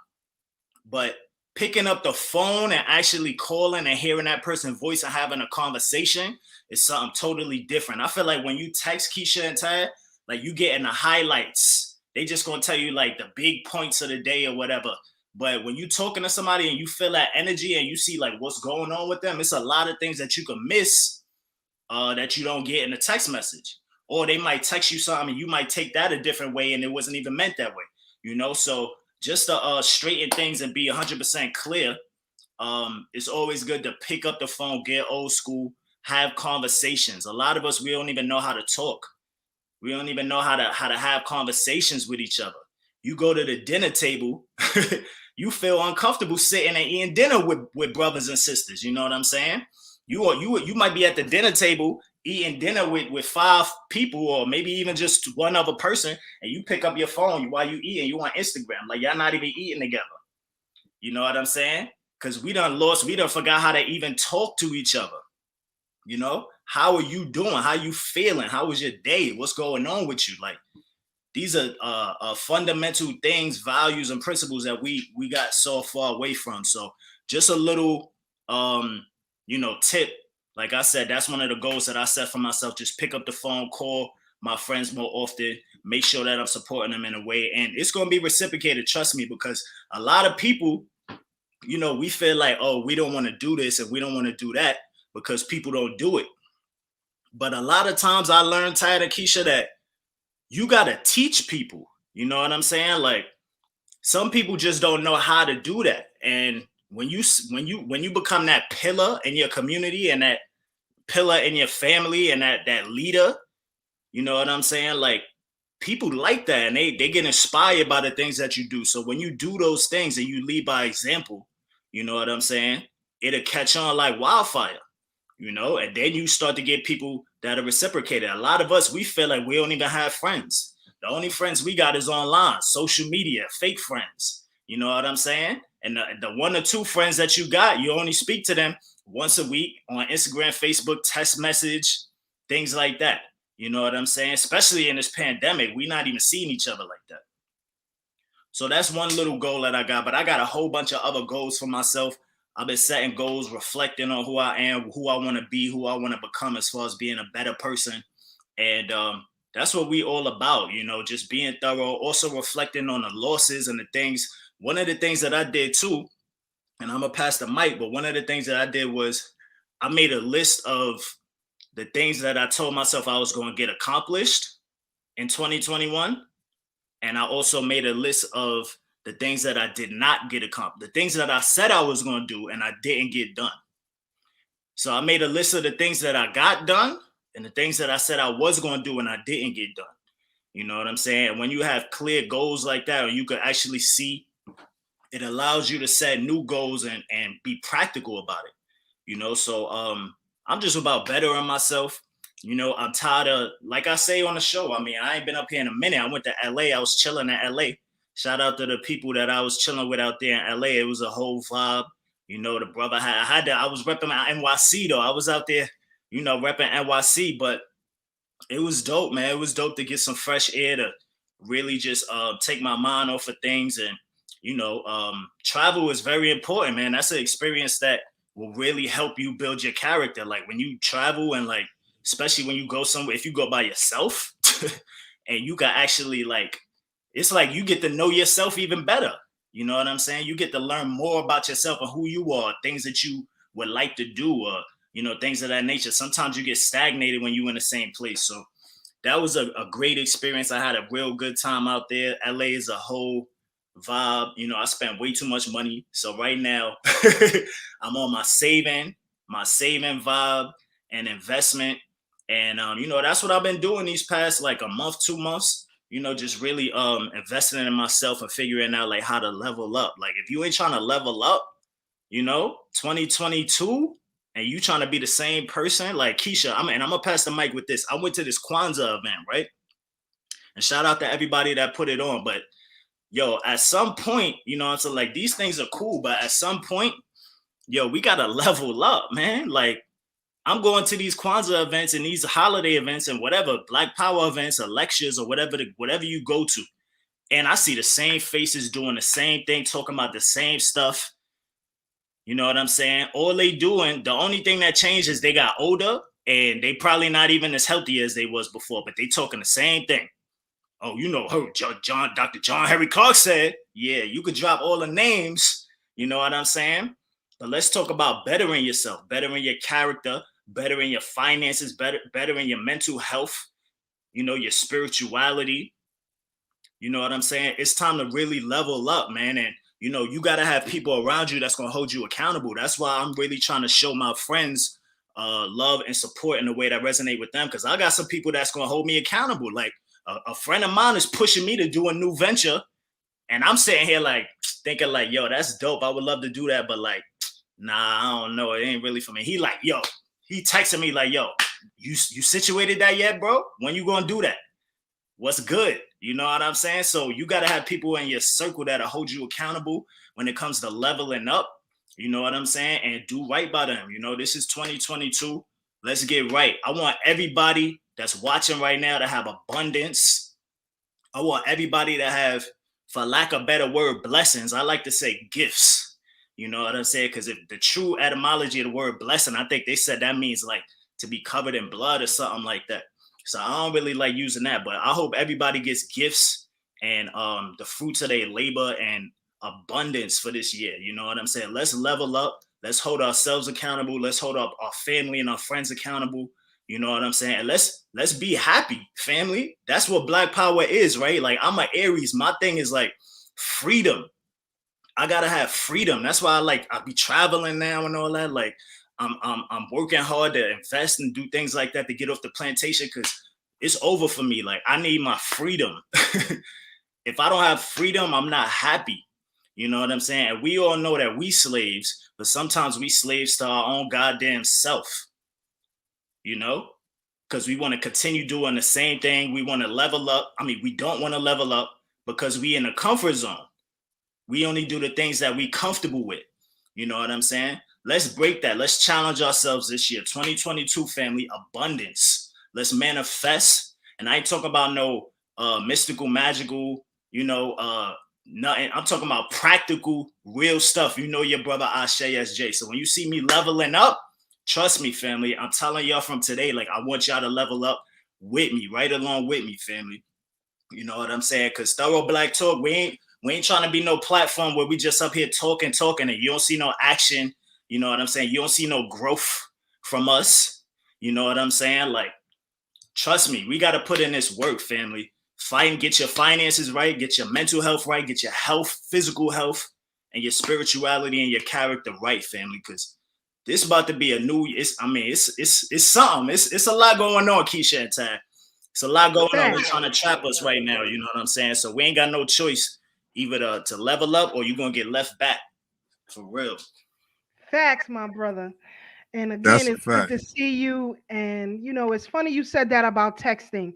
But picking up the phone and actually calling and hearing that person's voice and having a conversation is something totally different. I feel like when you text Keisha and Tad, like you getting the highlights. They just gonna tell you like the big points of the day or whatever. But when you talking to somebody and you feel that energy and you see like what's going on with them, it's a lot of things that you can miss that you don't get in a text message. Or they might text you something and you might take that a different way and it wasn't even meant that way. You know, so just to straighten things and be 100% clear, it's always good to pick up the phone, get old school, have conversations. A lot of us, we don't even know how to talk. We don't even know how to have conversations with each other. You go to the dinner table, you feel uncomfortable sitting and eating dinner with brothers and sisters. You know what I'm saying? You might be at the dinner table eating dinner with 5 people or maybe even just one other person, and you pick up your phone while you eating, you on Instagram, like y'all not even eating together. You know what I'm saying? Because we done forgot how to even talk to each other. You know, how are you doing? How you feeling? How was your day? What's going on with you? Like, these are fundamental things, values, and principles that we got so far away from. So just a little, you know, tip. Like I said, that's one of the goals that I set for myself. Just pick up the phone, call my friends more often, make sure that I'm supporting them in a way. And it's going to be reciprocated, trust me, because a lot of people, you know, we feel like, oh, we don't want to do this and we don't want to do that. because people don't do it. But a lot of times I learned, Tyler, Keisha, that you got to teach people. You know what I'm saying? Like, some people just don't know how to do that. And when you become that pillar in your community and that pillar in your family and that leader, you know what I'm saying? Like, people like that, and they get inspired by the things that you do. So when you do those things and you lead by example, you know what I'm saying? It'll catch on like wildfire, you know, and then you start to get people that are reciprocated. A lot of us, we feel like we don't even have friends. The only friends we got is online, social media, fake friends. You know what I'm saying? And the 1 or 2 friends that you got, you only speak to them once a week on Instagram, Facebook, text message, things like that. You know what I'm saying? Especially in this pandemic, we're not even seeing each other like that. So that's one little goal that I got, but I got a whole bunch of other goals for myself. I've been setting goals, reflecting on who I am, who I want to be, who I want to become as far as being a better person. And that's what we all about, you know, just being thorough, also reflecting on the losses and the things. One of the things that I did too, and I'm going to pass the mic, but one of the things that I did was I made a list of the things that I told myself I was going to get accomplished in 2021. And I also made a list of the things that I did not get accomplished, the things that I said I was going to do and I didn't get done. So I made a list of the things that I got done and the things that I said I was going to do and I didn't get done. You know what I'm saying? When you have clear goals like that, or you can actually see, it allows you to set new goals and be practical about it. You know, so I'm just about bettering myself. You know, I'm tired of, like I say on the show, I mean, I ain't been up here in a minute. I went to LA. I was chilling in LA. Shout out to the people that I was chilling with out there in LA. It was a whole vibe. You know, the brother I was repping my NYC though. I was out there, you know, repping NYC, but it was dope, man. It was dope to get some fresh air to really just take my mind off of things. And, you know, travel is very important, man. That's an experience that will really help you build your character. Like when you travel and like, especially when you go somewhere, if you go by yourself and you can actually like, it's like you get to know yourself even better. You know what I'm saying? You get to learn more about yourself and who you are, things that you would like to do, or, you know, things of that nature. Sometimes you get stagnated when you're in the same place. So that was a great experience. I had a real good time out there. LA is a whole vibe. You know, I spent way too much money. So right now I'm on my saving vibe and investment. And, you know, that's what I've been doing these past like a month, 2 months, you know, just really investing in myself and figuring out like how to level up. Like if you ain't trying to level up, you know, 2022, and you trying to be the same person, like Keisha, I'm gonna pass the mic with this. I went to this Kwanzaa event, right? And shout out to everybody that put it on. But yo, at some point, you know, it's like these things are cool, but at some point, yo, we gotta level up, man. Like I'm going to these Kwanzaa events and these holiday events and whatever, Black Power events or lectures or whatever you go to. And I see the same faces doing the same thing, talking about the same stuff. You know what I'm saying? All they doing, the only thing that changed is they got older and they probably not even as healthy as they was before, but they talking the same thing. Oh, you know, Dr. John Henrik Clarke said, yeah, you could drop all the names. You know what I'm saying? But let's talk about bettering yourself, bettering your character, bettering your finances, bettering your mental health, you know, your spirituality. You know what I'm saying? It's time to really level up, man. And, you know, you got to have people around you that's going to hold you accountable. That's why I'm really trying to show my friends love and support in a way that resonate with them. Because I got some people that's going to hold me accountable. Like a friend of mine is pushing me to do a new venture. And I'm sitting here like thinking like, yo, that's dope. I would love to do that. But like, nah, I don't know. It ain't really for me. He like, yo, he texted me like, yo, you situated that yet, bro? When you going to do that? What's good? You know what I'm saying? So you got to have people in your circle that'll hold you accountable when it comes to leveling up. You know what I'm saying? And do right by them. You know, this is 2022. Let's get right. I want everybody that's watching right now to have abundance. I want everybody to have, for lack of a better word, blessings. I like to say gifts. You know what I'm saying? Because if the true etymology of the word blessing, I think they said that means like to be covered in blood or something like that. So I don't really like using that, but I hope everybody gets gifts and the fruits of their labor and abundance for this year. You know what I'm saying? Let's level up. Let's hold ourselves accountable. Let's hold up our family and our friends accountable. You know what I'm saying? And let's be happy, family. That's what Black Power is, right? Like, I'm an Aries. My thing is like freedom. I gotta have freedom. That's why I be traveling now and all that. Like, I'm working hard to invest and do things like that to get off the plantation, because it's over for me. Like, I need my freedom. If I don't have freedom, I'm not happy. You know what I'm saying? And we all know that we slaves, but sometimes we slaves to our own goddamn self, you know? Because we want to continue doing the same thing. We want to level up. I mean, we don't want to level up because we in a comfort zone. We only do the things that we comfortable with. You know what I'm saying? Let's break that. Let's challenge ourselves this year. 2022, family, abundance. Let's manifest. And I ain't talking about no mystical, magical, nothing. I'm talking about practical, real stuff. You know your brother Ashe SJ. So when you see me leveling up, trust me, family. I'm telling y'all from today, like, I want y'all to level up with me, right along with me, family. You know what I'm saying? Because Thorough Black Talk, we ain't trying to be no platform where we just up here talking, and you don't see no action. You know what I'm saying? You don't see no growth from us. You know what I'm saying? Like, trust me, we got to put in this work, family. Fight and get your finances right, get your mental health right, get your health, physical health, and your spirituality and your character right, family. Because this about to be a new. It's something. It's a lot going on, Keisha and Tad. It's a lot going on. They're trying to trap us right now. You know what I'm saying? So we ain't got no choice either to level up or you're gonna get left back. For real. Facts, my brother. And again, That's a it's good fact. to see you. And it's funny you said that about texting.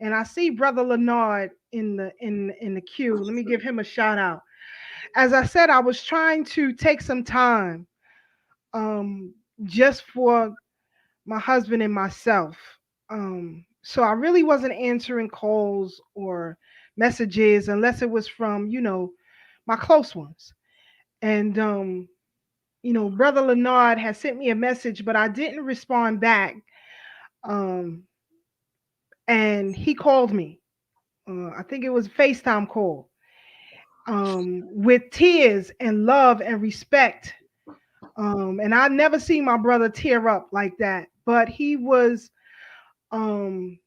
And I see Brother Leonard in the queue. Let me give him a shout out. As I said, I was trying to take some time um just for my husband and myself. So I really wasn't answering calls or messages unless it was from, my close ones. And Brother Leonard has sent me a message, but I didn't respond back. Um, and he called me. I think it was a FaceTime call. With tears and love and respect. And I never seen my brother tear up like that, but he was um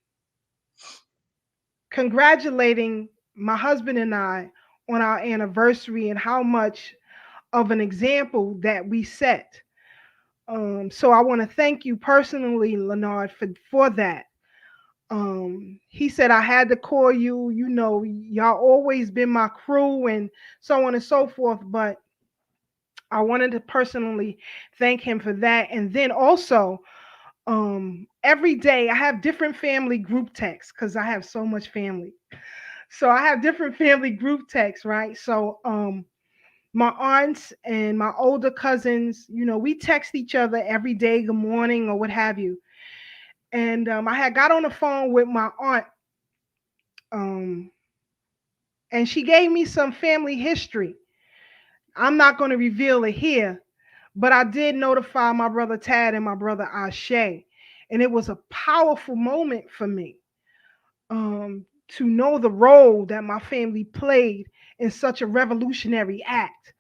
congratulating my husband and I on our anniversary and how much of an example that we set. So I want to thank you personally, Leonard, for that. He said I had to call you. Y'all always been my crew and so on and so forth. But I wanted to personally thank him for that. And then also, every day I have different family group texts because I have so much family. So I have different family group texts, right? So my aunts and my older cousins, we text each other every day, good morning or what have you. And I had got on the phone with my aunt, um, and she gave me some family history. I'm not going to reveal it here, but I did notify my brother Tad and my brother Ashe. And it was a powerful moment for me to know the role that my family played in such a revolutionary act.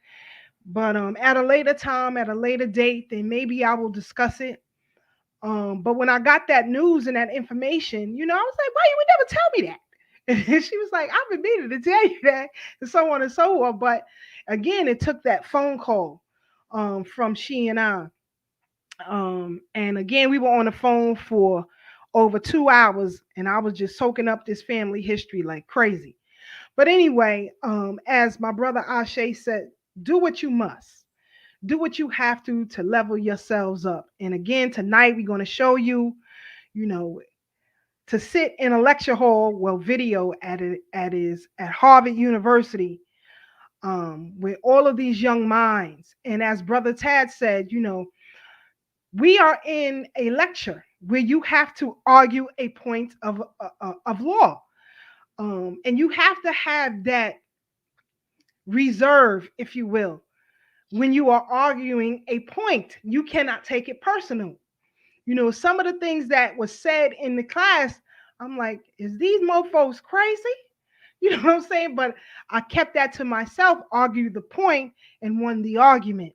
But at a later time, at a later date, then maybe I will discuss it. But when I got that news and that information, I was like, why you would never tell me that? And she was like, I've been meaning to tell you that, and so on and so on. But again, it took that phone call from she and I. And again, we were on the phone for over 2 hours, and I was just soaking up this family history like crazy. But anyway, as my brother Ashe said, do what you must. Do what you have to level yourselves up. And again, tonight we're going to show you, you know, to sit in a lecture hall, well, video at Harvard University, with all of these young minds. And as Brother Tad said, we are in a lecture where you have to argue a point of law, and you have to have that reserve, if you will, when you are arguing a point. You cannot take it personal. Some of the things that was said in the class, I'm like, is these mofos crazy? You know what I'm saying? But I kept that to myself, argued the point, and won the argument.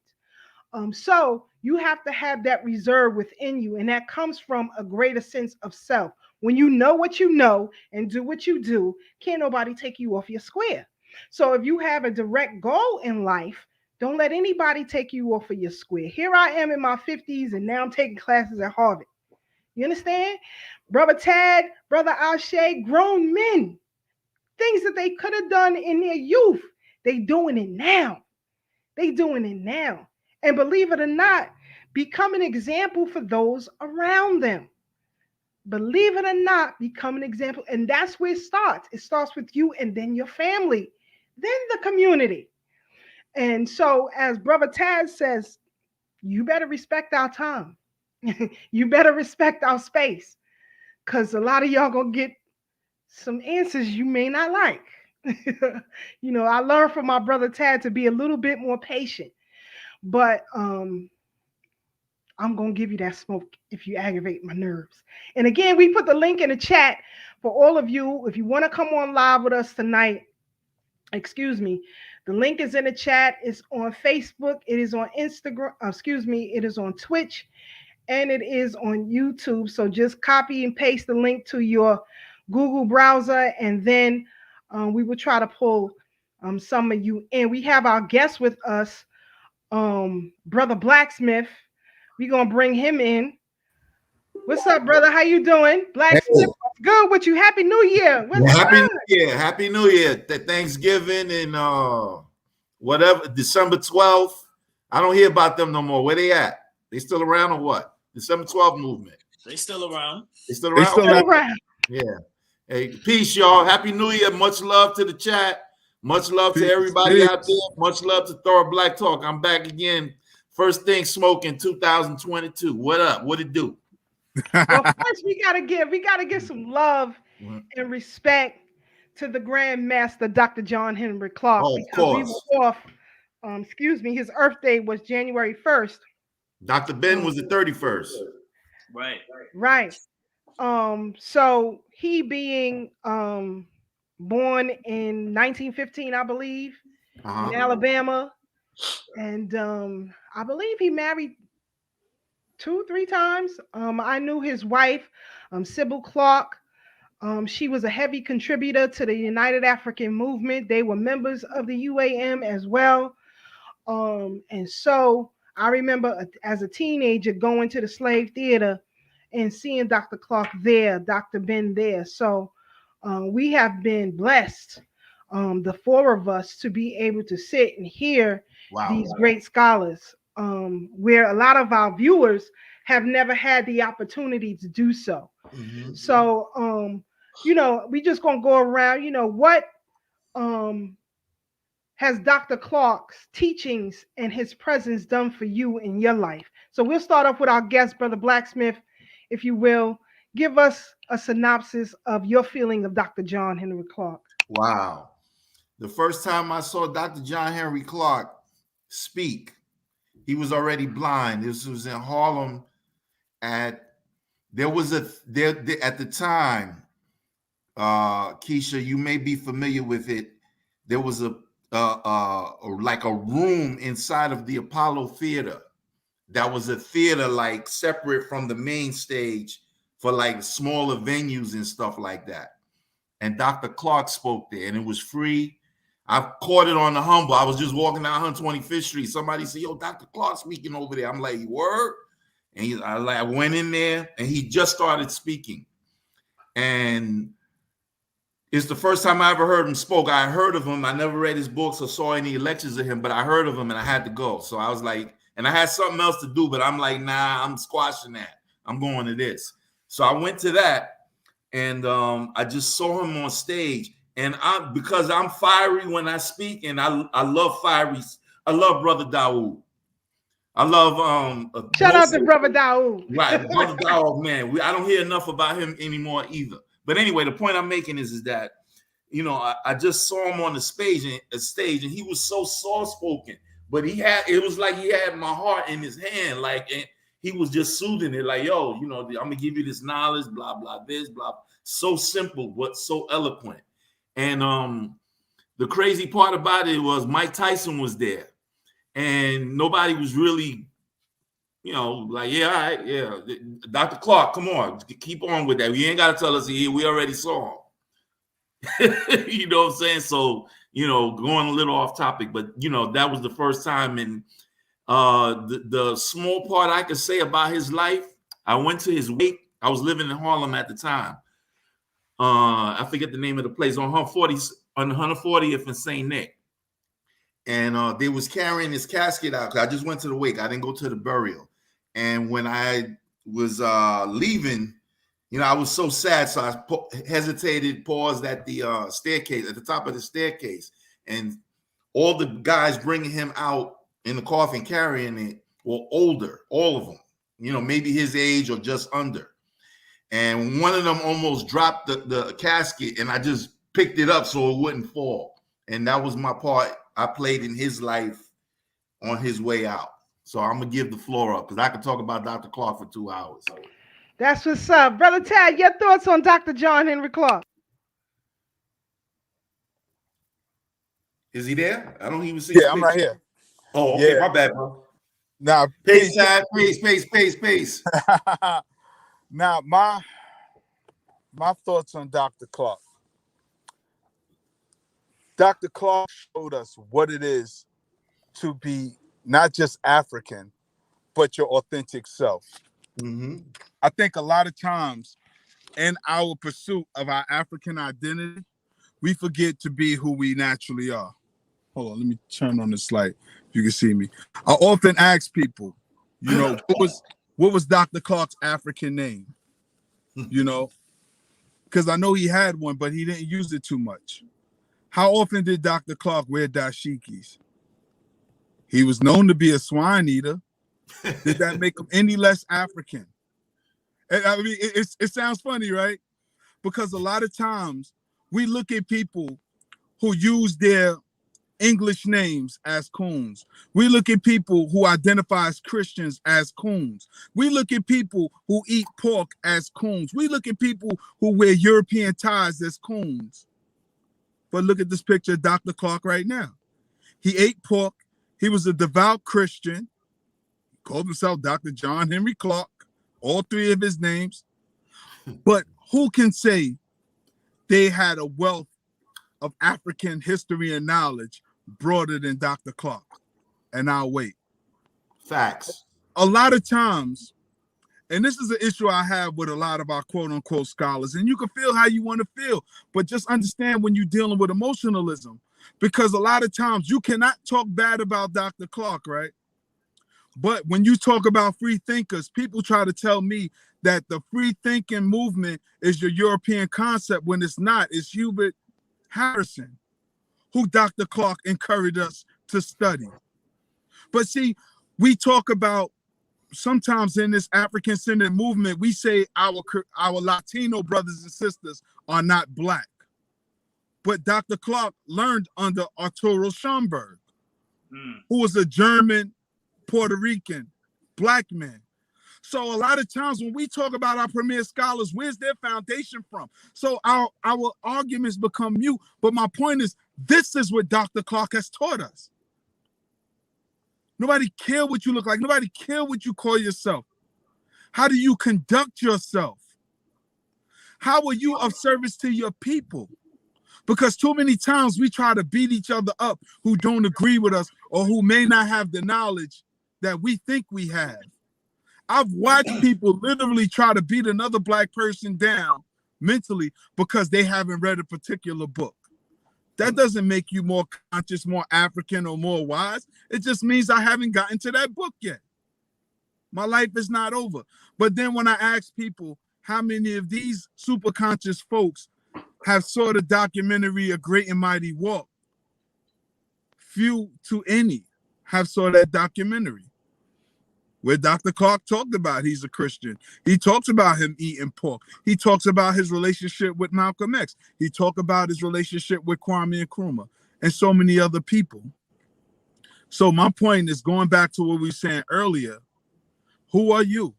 So you have to have that reserve within you, and that comes from a greater sense of self. When you know what you know and do what you do, can't nobody take you off your square. So if you have a direct goal in life, don't let anybody take you off of your square. Here I am in my 50s, and now I'm taking classes at Harvard. You understand? Brother Tad, Brother Ashe, grown men, things that they could have done in their youth, they doing it now. They doing it now. And believe it or not, become an example for those around them. Believe it or not, become an example. And that's where it starts. It starts with you and then your family, then the community. And so, as Brother Taz says, you better respect our time. You better respect our space. Because a lot of y'all gonna get some answers you may not like. I learned from my brother Tad to be a little bit more patient. But I'm going to give you that smoke if you aggravate my nerves. And again, we put the link in the chat for all of you. If you want to come on live with us tonight, excuse me, the link is in the chat. It's on Facebook. It is on Instagram. It is on Twitch. And it is on YouTube. So just copy and paste the link to your Google browser. And then we will try to pull some of you in. We have our guest with us, Brother Blak Smith. We're gonna bring him in. What's up, brother? How you doing? Blak Smith, what's good with you? Happy New Year. What's Happy good? New Year. Happy New Year. Thanksgiving and whatever, December 12th. I don't hear about them no more. Where they at? They still around or what? December 12th movement. They still around. They still around? Still around. Yeah. Hey, peace, y'all. Happy New Year. Much love to the chat. Much love to everybody out there. Much love to Thorough Black Talk. I'm back again. First thing smoking 2022. What up? What it do? Well, first we gotta give some love and respect to the Grand Master Dr. John Henrik Clarke. Oh, of course. We were off. His Earth Day was January 1st. Dr. Ben was the 31st. Right. So he being born in 1915, I believe, in Alabama. And I believe he married 2-3 times. I knew his wife, Sybil Clarke. She was a heavy contributor to the United African Movement. They were members of the UAM as well. And so I remember as a teenager going to the Slave Theater and seeing Dr. Clarke there, Dr. Ben there. So we have been blessed, the four of us, to be able to sit and hear these great scholars, where a lot of our viewers have never had the opportunity to do so. Mm-hmm. So, we just gonna go around. What has Dr. Clarke's teachings and his presence done for you in your life? So we'll start off with our guest, Brother Blak Smith, if you will. Give us a synopsis of your feeling of Dr. John Henrik Clarke. Wow. The first time I saw Dr. John Henrik Clarke speak, he was already blind. This was in Harlem. At the time, Keisha, you may be familiar with it. There was like a room inside of the Apollo Theater. That was a theater like separate from the main stage for like smaller venues and stuff like that. And Dr. Clarke spoke there, and it was free. I caught it on the humble. I was just walking down 125th Street. Somebody said, "Yo, Dr. Clarke speaking over there." I'm like, "Word?" And I went in there, and he just started speaking. And it's the first time I ever heard him spoke. I heard of him. I never read his books or saw any lectures of him, but I heard of him, and I had to go. So I was like, and I had something else to do, but I'm like, nah, I'm squashing that. I'm going to this. So I went to that, and I just saw him on stage. And because I'm fiery when I speak, and I love fiery. I love Brother Dawood. I love shout out to Brother Dawood. Right, Brother Dawood, man. I don't hear enough about him anymore either. But anyway, the point I'm making is that, I just saw him on the stage, and he was so soft-spoken. But it was like he had my heart in his hand, like, and he was just soothing it, like, yo, I'm gonna give you this knowledge, blah, blah, this, blah. So simple, but so eloquent. And the crazy part about it was Mike Tyson was there. and nobody was really, you know, like, yeah, all right, yeah, Dr. Clarke, come on, keep on with that. You ain't got to tell us here. We already saw him. You know what I'm saying? So, you know, going a little off topic, but you know, that was the first time. And the small part I could say about his life, I went to his wake. I was living in Harlem at the time. I forget the name of the place, on 140th and St. Nick. And they was carrying his casket out. I just went to the wake. I didn't go to the burial. And when I was leaving, you know, I was so sad, so I hesitated, paused at the staircase, at the top of the staircase, and all the guys bringing him out in the coffin, carrying it, were older, all of them, you know, maybe his age or just under. And one of them almost dropped the casket, and I just picked it up so it wouldn't fall. And that was my part I played in his life on his way out. So I'm going to give the floor up, because I could talk about Dr. Clarke for 2 hours. That's what's up. Brother Tad, your thoughts on Dr. John Henrik Clarke? Is he there? I don't even see. Yeah, I'm right here. Oh, okay, yeah. My bad, bro. Now, pace, pace. Now, my thoughts on Dr. Clarke. Dr. Clarke showed us what it is to be not just African, but your authentic self. Mm-hmm. I think a lot of times in our pursuit of our African identity, we forget to be who we naturally are. Hold on, let me turn on this light if you can see me. I often ask people, you know, what was Dr. Clarke's African name? You know, because I know he had one, but he didn't use it too much. How often did Dr. Clarke wear dashikis? He was known to be a swine eater. Did that make him any less African? And I mean, it sounds funny, right? Because a lot of times we look at people who use their English names as coons. We look at people who identify as Christians as coons. We look at people who eat pork as coons. We look at people who wear European ties as coons. But look at this picture of Dr. Clarke right now. He ate pork. He was a devout Christian. He called himself Dr. John Henrik Clarke, all three of his names. But who can say they had a wealth of African history and knowledge broader than Dr. Clarke? And I'll wait. Facts. A lot of times, and this is an issue I have with a lot of our quote unquote scholars, and you can feel how you want to feel, but just understand when you're dealing with emotionalism, because a lot of times you cannot talk bad about Dr. Clarke, right? But when you talk about free thinkers, people try to tell me that the free thinking movement is your European concept, when it's not. It's Hubert Harrison, who Dr. Clarke encouraged us to study. But see, we talk about, sometimes in this African-centered movement, we say our Latino brothers and sisters are not Black. But Dr. Clarke learned under Arturo Schomburg, who was a German, Puerto Rican, Black man. So a lot of times when we talk about our premier scholars, where's their foundation from? So our arguments become mute. But my point is, this is what Dr. Clarke has taught us. Nobody care what you look like. Nobody care what you call yourself. How do you conduct yourself? How are you of service to your people? Because too many times we try to beat each other up who don't agree with us or who may not have the knowledge that we think we have. I've watched people literally try to beat another Black person down mentally because they haven't read a particular book. That doesn't make you more conscious, more African, or more wise. It just means I haven't gotten to that book yet. My life is not over. But then when I ask people how many of these super conscious folks have saw the documentary A Great and Mighty Walk, few to any have saw that documentary, where Dr. Clarke talked about he's a Christian. He talks about him eating pork. He talks about his relationship with Malcolm X. He talks about his relationship with Kwame Nkrumah and so many other people. So my point is, going back to what we were saying earlier, who are you?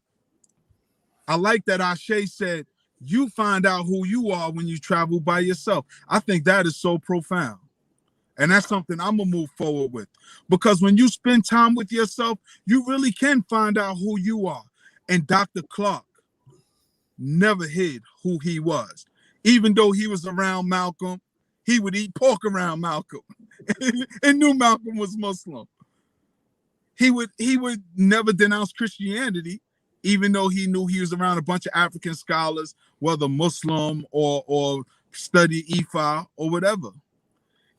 I like that Ashe said, you find out who you are when you travel by yourself. I think that is so profound. And that's something I'm going to move forward with. Because when you spend time with yourself, you really can find out who you are. And Dr. Clarke never hid who he was. Even though he was around Malcolm, he would eat pork around Malcolm and knew Malcolm was Muslim. He would never denounce Christianity, even though he knew he was around a bunch of African scholars, whether Muslim or study Ifa or whatever.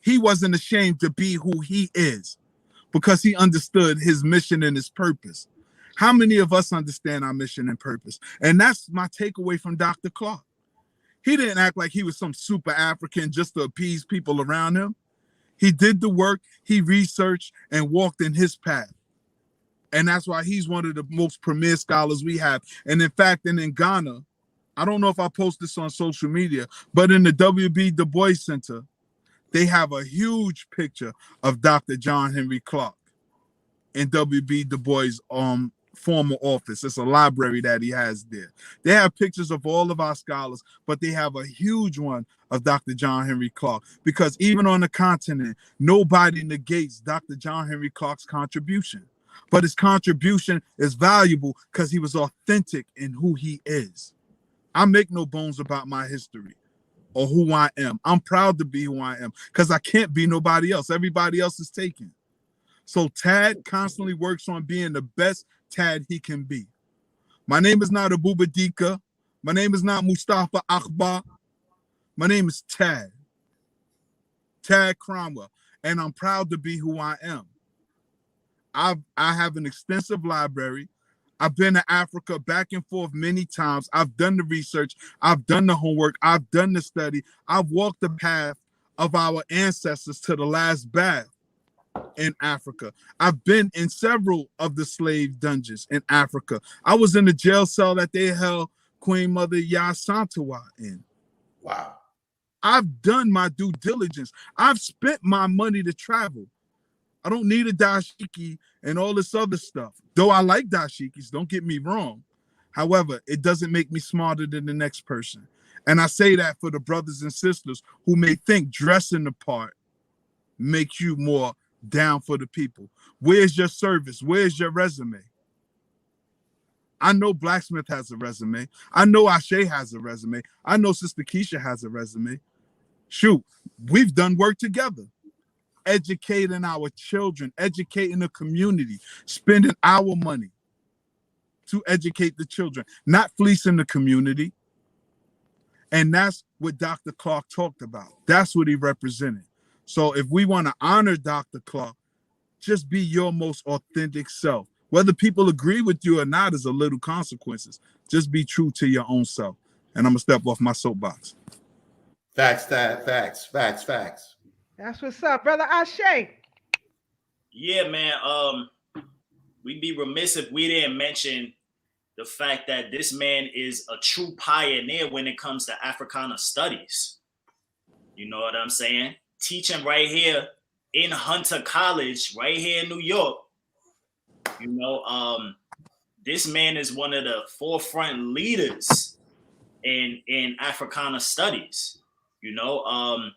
He wasn't ashamed to be who he is because he understood his mission and his purpose. How many of us understand our mission and purpose? And that's my takeaway from Dr. Clarke. He didn't act like he was some super African just to appease people around him. He did the work, he researched, and walked in his path. And that's why he's one of the most premier scholars we have. And in fact, in Ghana, I don't know if I post this on social media, but in the W.B. Du Bois Center, they have a huge picture of Dr. John Henrik Clarke in W.B. Du Bois' former office. It's a library that he has there. They have pictures of all of our scholars, but they have a huge one of Dr. John Henrik Clarke, because even on the continent, nobody negates Dr. John Henrik Clarke's contribution. But his contribution is valuable because he was authentic in who he is. I make no bones about my history or who I am. I'm proud to be who I am because I can't be nobody else. Everybody else is taken. So Tad constantly works on being the best Tad he can be. My name is not Abuba Dika. My name is not Mustafa Akbar. My name is Tad. Tad Cromwell. And I'm proud to be who I am. I have an extensive library. I've been to Africa back and forth many times. I've done the research. I've done the homework. I've done the study. I've walked the path of our ancestors to the last bath in Africa. I've been in several of the slave dungeons in Africa. I was in the jail cell that they held Queen Mother Yasantawa in. Wow. I've done my due diligence. I've spent my money to travel. I don't need a dashiki and all this other stuff. Though I like dashikis, don't get me wrong. However, it doesn't make me smarter than the next person. And I say that for the brothers and sisters who may think dressing the part makes you more down for the people. Where's your service? Where's your resume? I know Blak Smith has a resume. I know Ashe has a resume. I know Sister Keisha has a resume. Shoot, we've done work together. Educating our children, educating the community, spending our money to educate the children, not fleecing the community. And that's what Dr. Clarke talked about. That's what he represented. So if we want to honor Dr. Clarke, just be your most authentic self. Whether people agree with you or not is a little consequences. Just be true to your own self. And I'm going to step off my soapbox. Facts, facts. That's what's up, Brother Ashe. Yeah, man. We'd be remiss if we didn't mention the fact that this man is a true pioneer when it comes to Africana studies. You know what I'm saying? Teaching right here in Hunter College, right here in New York. You know, this man is one of the forefront leaders in Africana studies. You know,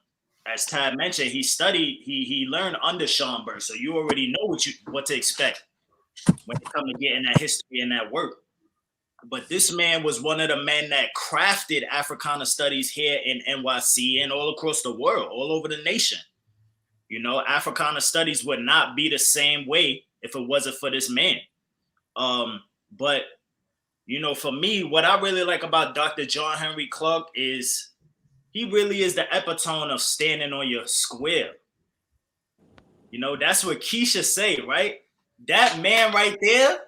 as Tad mentioned, he learned under Schomburg, so you already know what to expect when it comes to getting that history and that work. But this man was one of the men that crafted Africana studies here in NYC and all across the world, all over the nation. You know, Africana studies would not be the same way if it wasn't for this man. But, you know, for me, what I really like about Dr. John Henrik Clarke is he really is the epitome of standing on your square. You know, that's what Keisha say, right? That man right there,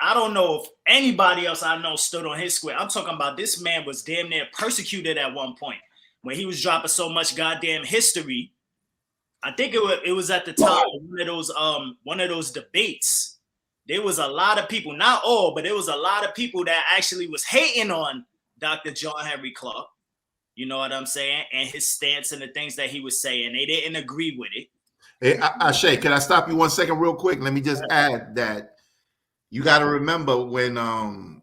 I don't know if anybody else I know stood on his square. I'm talking about this man was damn near persecuted at one point when he was dropping so much goddamn history. I think it was at the time of one of those debates. There was a lot of people, not all, but there was a lot of people that actually was hating on Dr. John Henrik Clarke. You know what I'm saying? And his stance and the things that he was saying, they didn't agree with it. Hey, Ashe, can I stop you 1 second real quick? Let me just add that you got to remember when some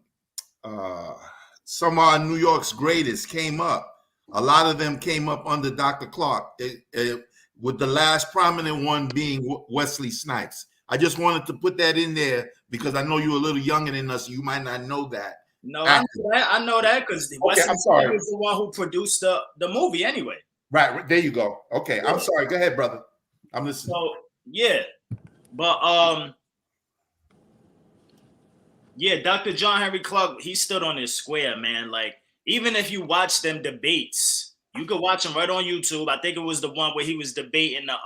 of our New York's greatest came up, a lot of them came up under Dr. Clarke. with the last prominent one being Wesley Snipes. I just wanted to put that in there because I know you're a little younger than us. You might not know that. No, I know that. I know that because Wesley I'm sorry. was the one who produced the movie anyway. Right, there you go. Okay, I'm sorry. Go ahead, brother. I'm listening. So yeah, but yeah, Dr. John Henry Clarke, he stood on his square, man. Like, even if you watch them debates, you could watch them right on YouTube. I think it was the one where he was debating the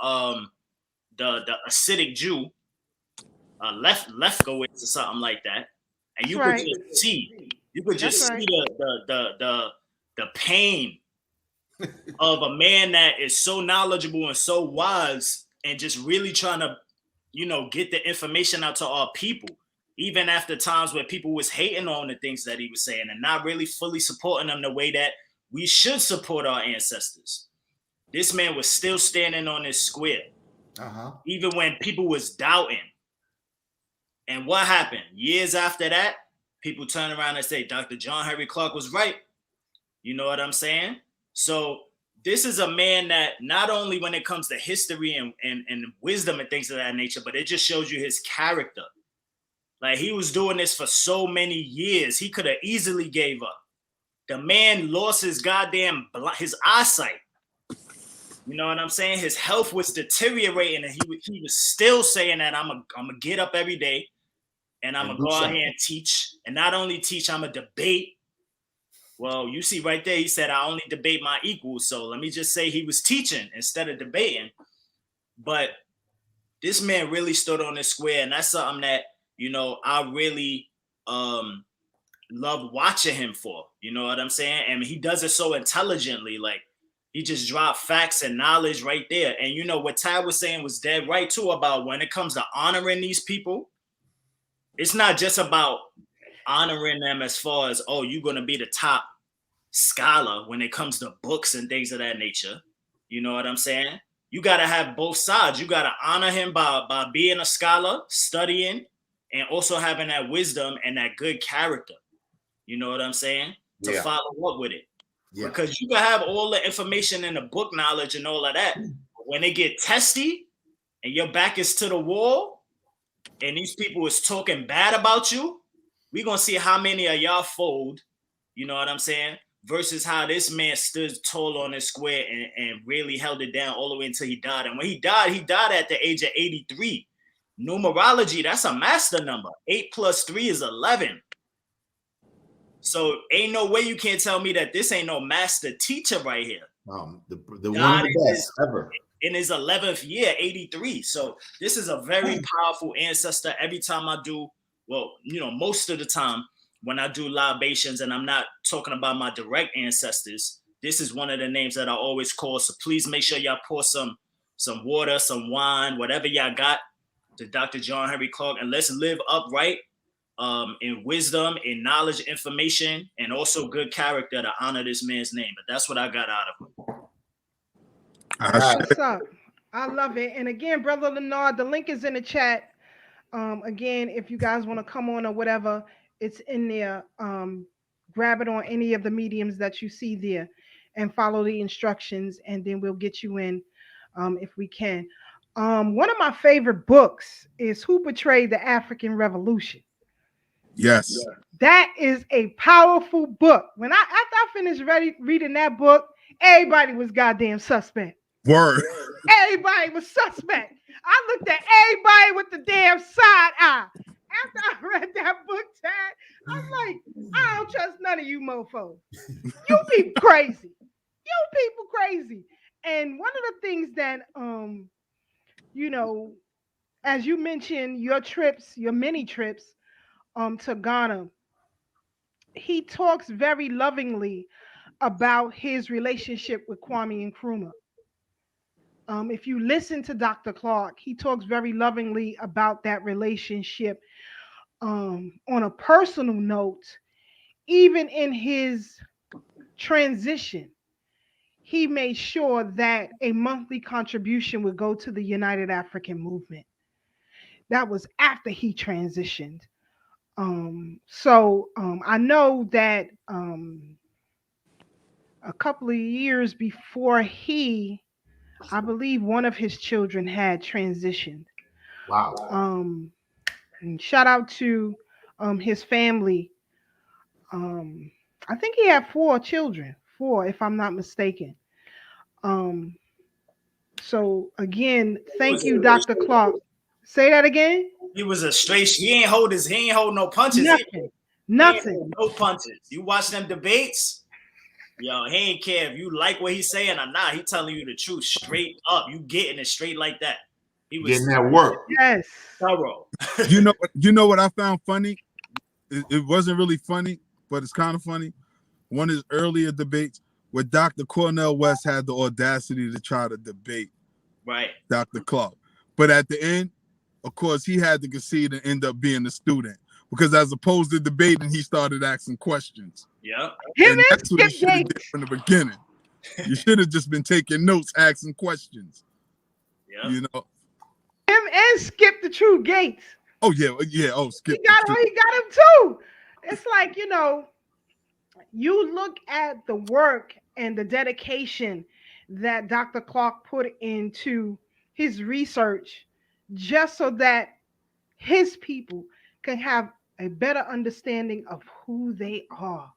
acidic Jew, Lefkowitz or something like that, and you could just see, the pain of a man that is so knowledgeable and so wise, and just really trying to, get the information out to our people. Even after times where people was hating on the things that he was saying and not really fully supporting them the way that we should support our ancestors. This man was still standing on his square, even when people was doubting. And what happened? Years after that, people turn around and say, Dr. John Henry Clarke was right. You know what I'm saying? So this is a man that not only when it comes to history and wisdom and things of that nature, but it just shows you his character. Like, he was doing this for so many years. He could have easily gave up. The man lost his his eyesight. You know what I'm saying? His health was deteriorating, and he was still saying that I'm gonna get up every day, and I'm gonna go out here and teach. And not only teach, I'm gonna debate. Well, you see right there, he said, I only debate my equals. So let me just say he was teaching instead of debating. But this man really stood on his square, and that's something that, I really love watching him for. You know what I'm saying? And he does it so intelligently. Like, he just dropped facts and knowledge right there. And what Ty was saying was dead right too, about when it comes to honoring these people, it's not just about honoring them as far as, oh, you're going to be the top scholar when it comes to books and things of that nature. You know what I'm saying? You got to have both sides. You got to honor him by being a scholar, studying, and also having that wisdom and that good character. You know what I'm saying? To follow up with it. Yeah. Because you can have all the information and the book knowledge and all of that. But when they get testy and your back is to the wall and these people is talking bad about you, we're going to see how many of y'all fold, you know what I'm saying? Versus how this man stood tall on his square and really held it down all the way until he died. And when he died at the age of 83. Numerology, that's a master number. 8 plus 3 is 11. So ain't no way you can't tell me that this ain't no master teacher right here. The one of the best ever. In his 11th year, 83. So this is a very powerful ancestor. Every time I do, most of the time when I do libations, and I'm not talking about my direct ancestors, this is one of the names that I always call. So please make sure y'all pour some water, some wine, whatever y'all got, to Dr. John Henry Clarke, and let's live upright in wisdom, in knowledge, information, and also good character to honor this man's name. But that's what I got out of him. What's up? I love it. And again, Brother Leonard, the link is in the chat. Again, if you guys want to come on or whatever, it's in there. Grab it on any of the mediums that you see there and follow the instructions, and then we'll get you in if we can. One of my favorite books is Who Betrayed the African Revolution. Yes. That is a powerful book. After I finished reading that book, everybody was goddamn suspect. Word. Everybody was suspect. I looked at everybody with the damn side eye. After I read that book, Tad, I'm like, I don't trust none of you mofos. You people crazy. And one of the things that as you mentioned, your mini trips to Ghana, he talks very lovingly about his relationship with Kwame Nkrumah. If you listen to Dr. Clarke, he talks very lovingly about that relationship. On a personal note, even in his transition, he made sure that a monthly contribution would go to the United African Movement. That was after he transitioned. So I know that a couple of years before he I believe one of his children had transitioned. Wow. And shout out to his family. Um, I think he had four children, four, if I'm not mistaken. Um, so again, He thank was you, Dr. Clarke. Say that again. he was a straight. He ain't hold no punches. Nothing. He ain't Nothing. hold no punches. You watch them debates. Yo, he ain't care if you like what he's saying or not. He telling you the truth straight up. You getting it straight like that. He was Getting that work. Yes. thorough. You know what I found funny? It wasn't really funny, but it's kind of funny. One of his earlier debates where Dr. Cornel West had the audacity to try to debate Right. Dr. Clarke. But at the end, of course, he had to concede and end up being a student. Because as opposed to debating, he started asking questions. Yeah. Him And and that's what he Skip should have did Gates. from the beginning. You should have just been taking notes, asking questions. Yeah. You know? Him and Skip the True Gates. Oh, yeah. Oh, Skip. He got him too. It's like, you look at the work and the dedication that Dr. Clarke put into his research just so that his people can have a better understanding of who they are.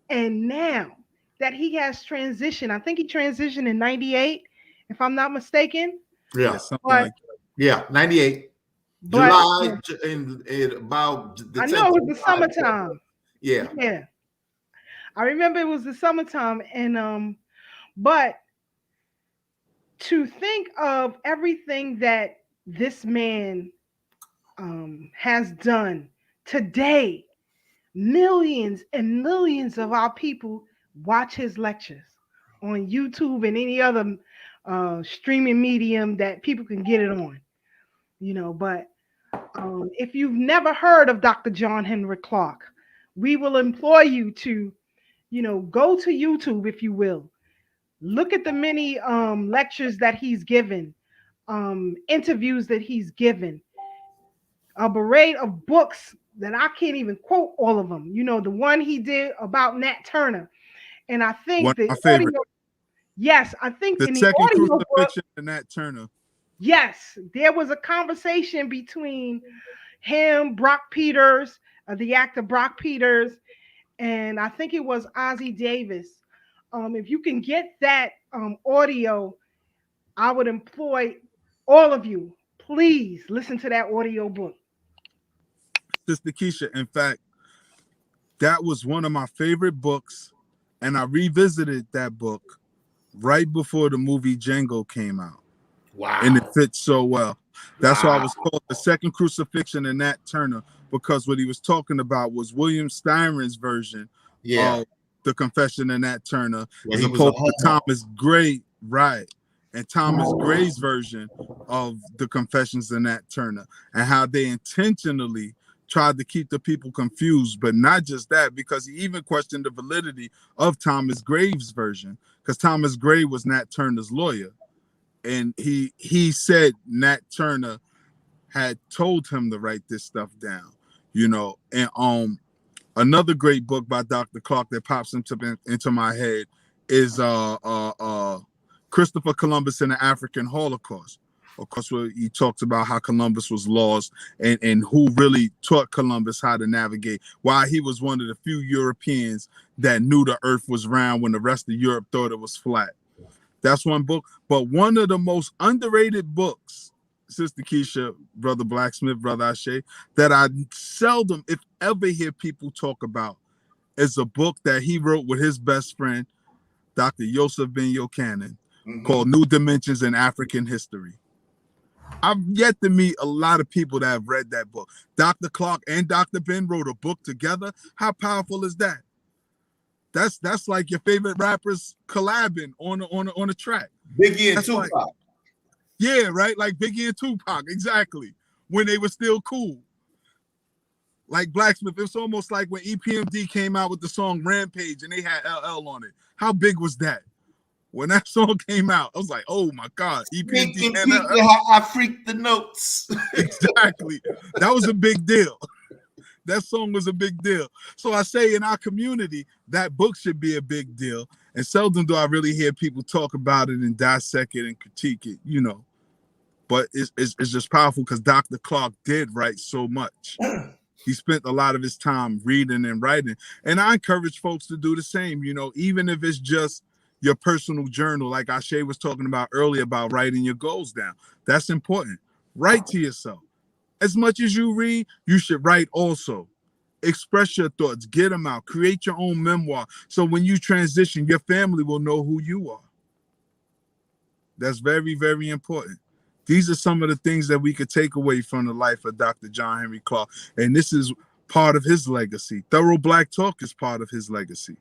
And now that he has transitioned, I think he transitioned in 98, if I'm not mistaken. Yeah. Something But, like Yeah. 98. but July in about the I 10th know it of was the July. summertime. Yeah. Yeah. I remember it was the summertime. And but to think of everything that this man has done today, millions and millions of our people watch his lectures on YouTube and any other streaming medium that people can get it on. But if you've never heard of Dr. John Henrik Clarke, we will implore you to, go to YouTube, if you will. Look at the many lectures that he's given, interviews that he's given, a parade of books that I can't even quote all of them. The one he did about Nat Turner. And I one think of the my favorite. audio, yes, I think The in the second audio book, crucifixion and Nat Turner. yes, there was a conversation between him, Brock Peters, the actor Brock Peters, and I think it was Ozzie Davis. If you can get that audio, I would employ all of you, please listen to that audio book. Sister Keisha, in fact, that was one of my favorite books. And I revisited that book right before the movie Django came out. Wow. And it fits so well. That's why I Wow. was called The Second Crucifixion and Nat Turner, because what he was talking about was William Steinman's version Yeah. of The Confession of Nat Turner, Where as he was a opposed to homo. Thomas Gray, right? And Thomas Gray's version of The Confessions of Nat Turner, and how they intentionally tried to keep the people confused. But not just that, because he even questioned the validity of Thomas Gray's version, because Thomas Gray was Nat Turner's lawyer. And he said Nat Turner had told him to write this stuff down, And another great book by Dr. Clarke that pops into my head is Christopher Columbus and the African Holocaust. Of course, where he talks about how Columbus was lost and who really taught Columbus how to navigate, why he was one of the few Europeans that knew the earth was round when the rest of Europe thought it was flat. That's one book. But one of the most underrated books, Sister Keisha, Brother Blak Smith, Brother Ashe, that I seldom, if ever, hear people talk about is a book that he wrote with his best friend, Dr. Yosef Ben Yochanan, called New Dimensions in African History. I've yet to meet a lot of people that have read that book. Dr. Clarke and Dr. Ben wrote a book together. How powerful is that? That's like your favorite rappers collabing on a track. Biggie and That's Tupac. like, yeah, right? Like Biggie and Tupac, exactly. When they were still cool. Like Blacksmith, it's almost like when EPMD came out with the song Rampage and they had LL on it. How big was that? When that song came out, I was like, oh my God, EPMD and LL. I freaked the notes. Exactly. That was a big deal. That song was a big deal. So I say in our community, that book should be a big deal. And seldom do I really hear people talk about it and dissect it and critique it, But it's just powerful because Dr. Clarke did write so much. He spent a lot of his time reading and writing. And I encourage folks to do the same, even if it's just your personal journal, like Ashe was talking about earlier about writing your goals down. That's important. Write to yourself. As much as you read, you should write also. Express your thoughts, get them out, create your own memoir. So when you transition, your family will know who you are. That's very, very important. These are some of the things that we could take away from the life of Dr. John Henrik Clarke. And this is part of his legacy. Thorough Black Talk is part of his legacy.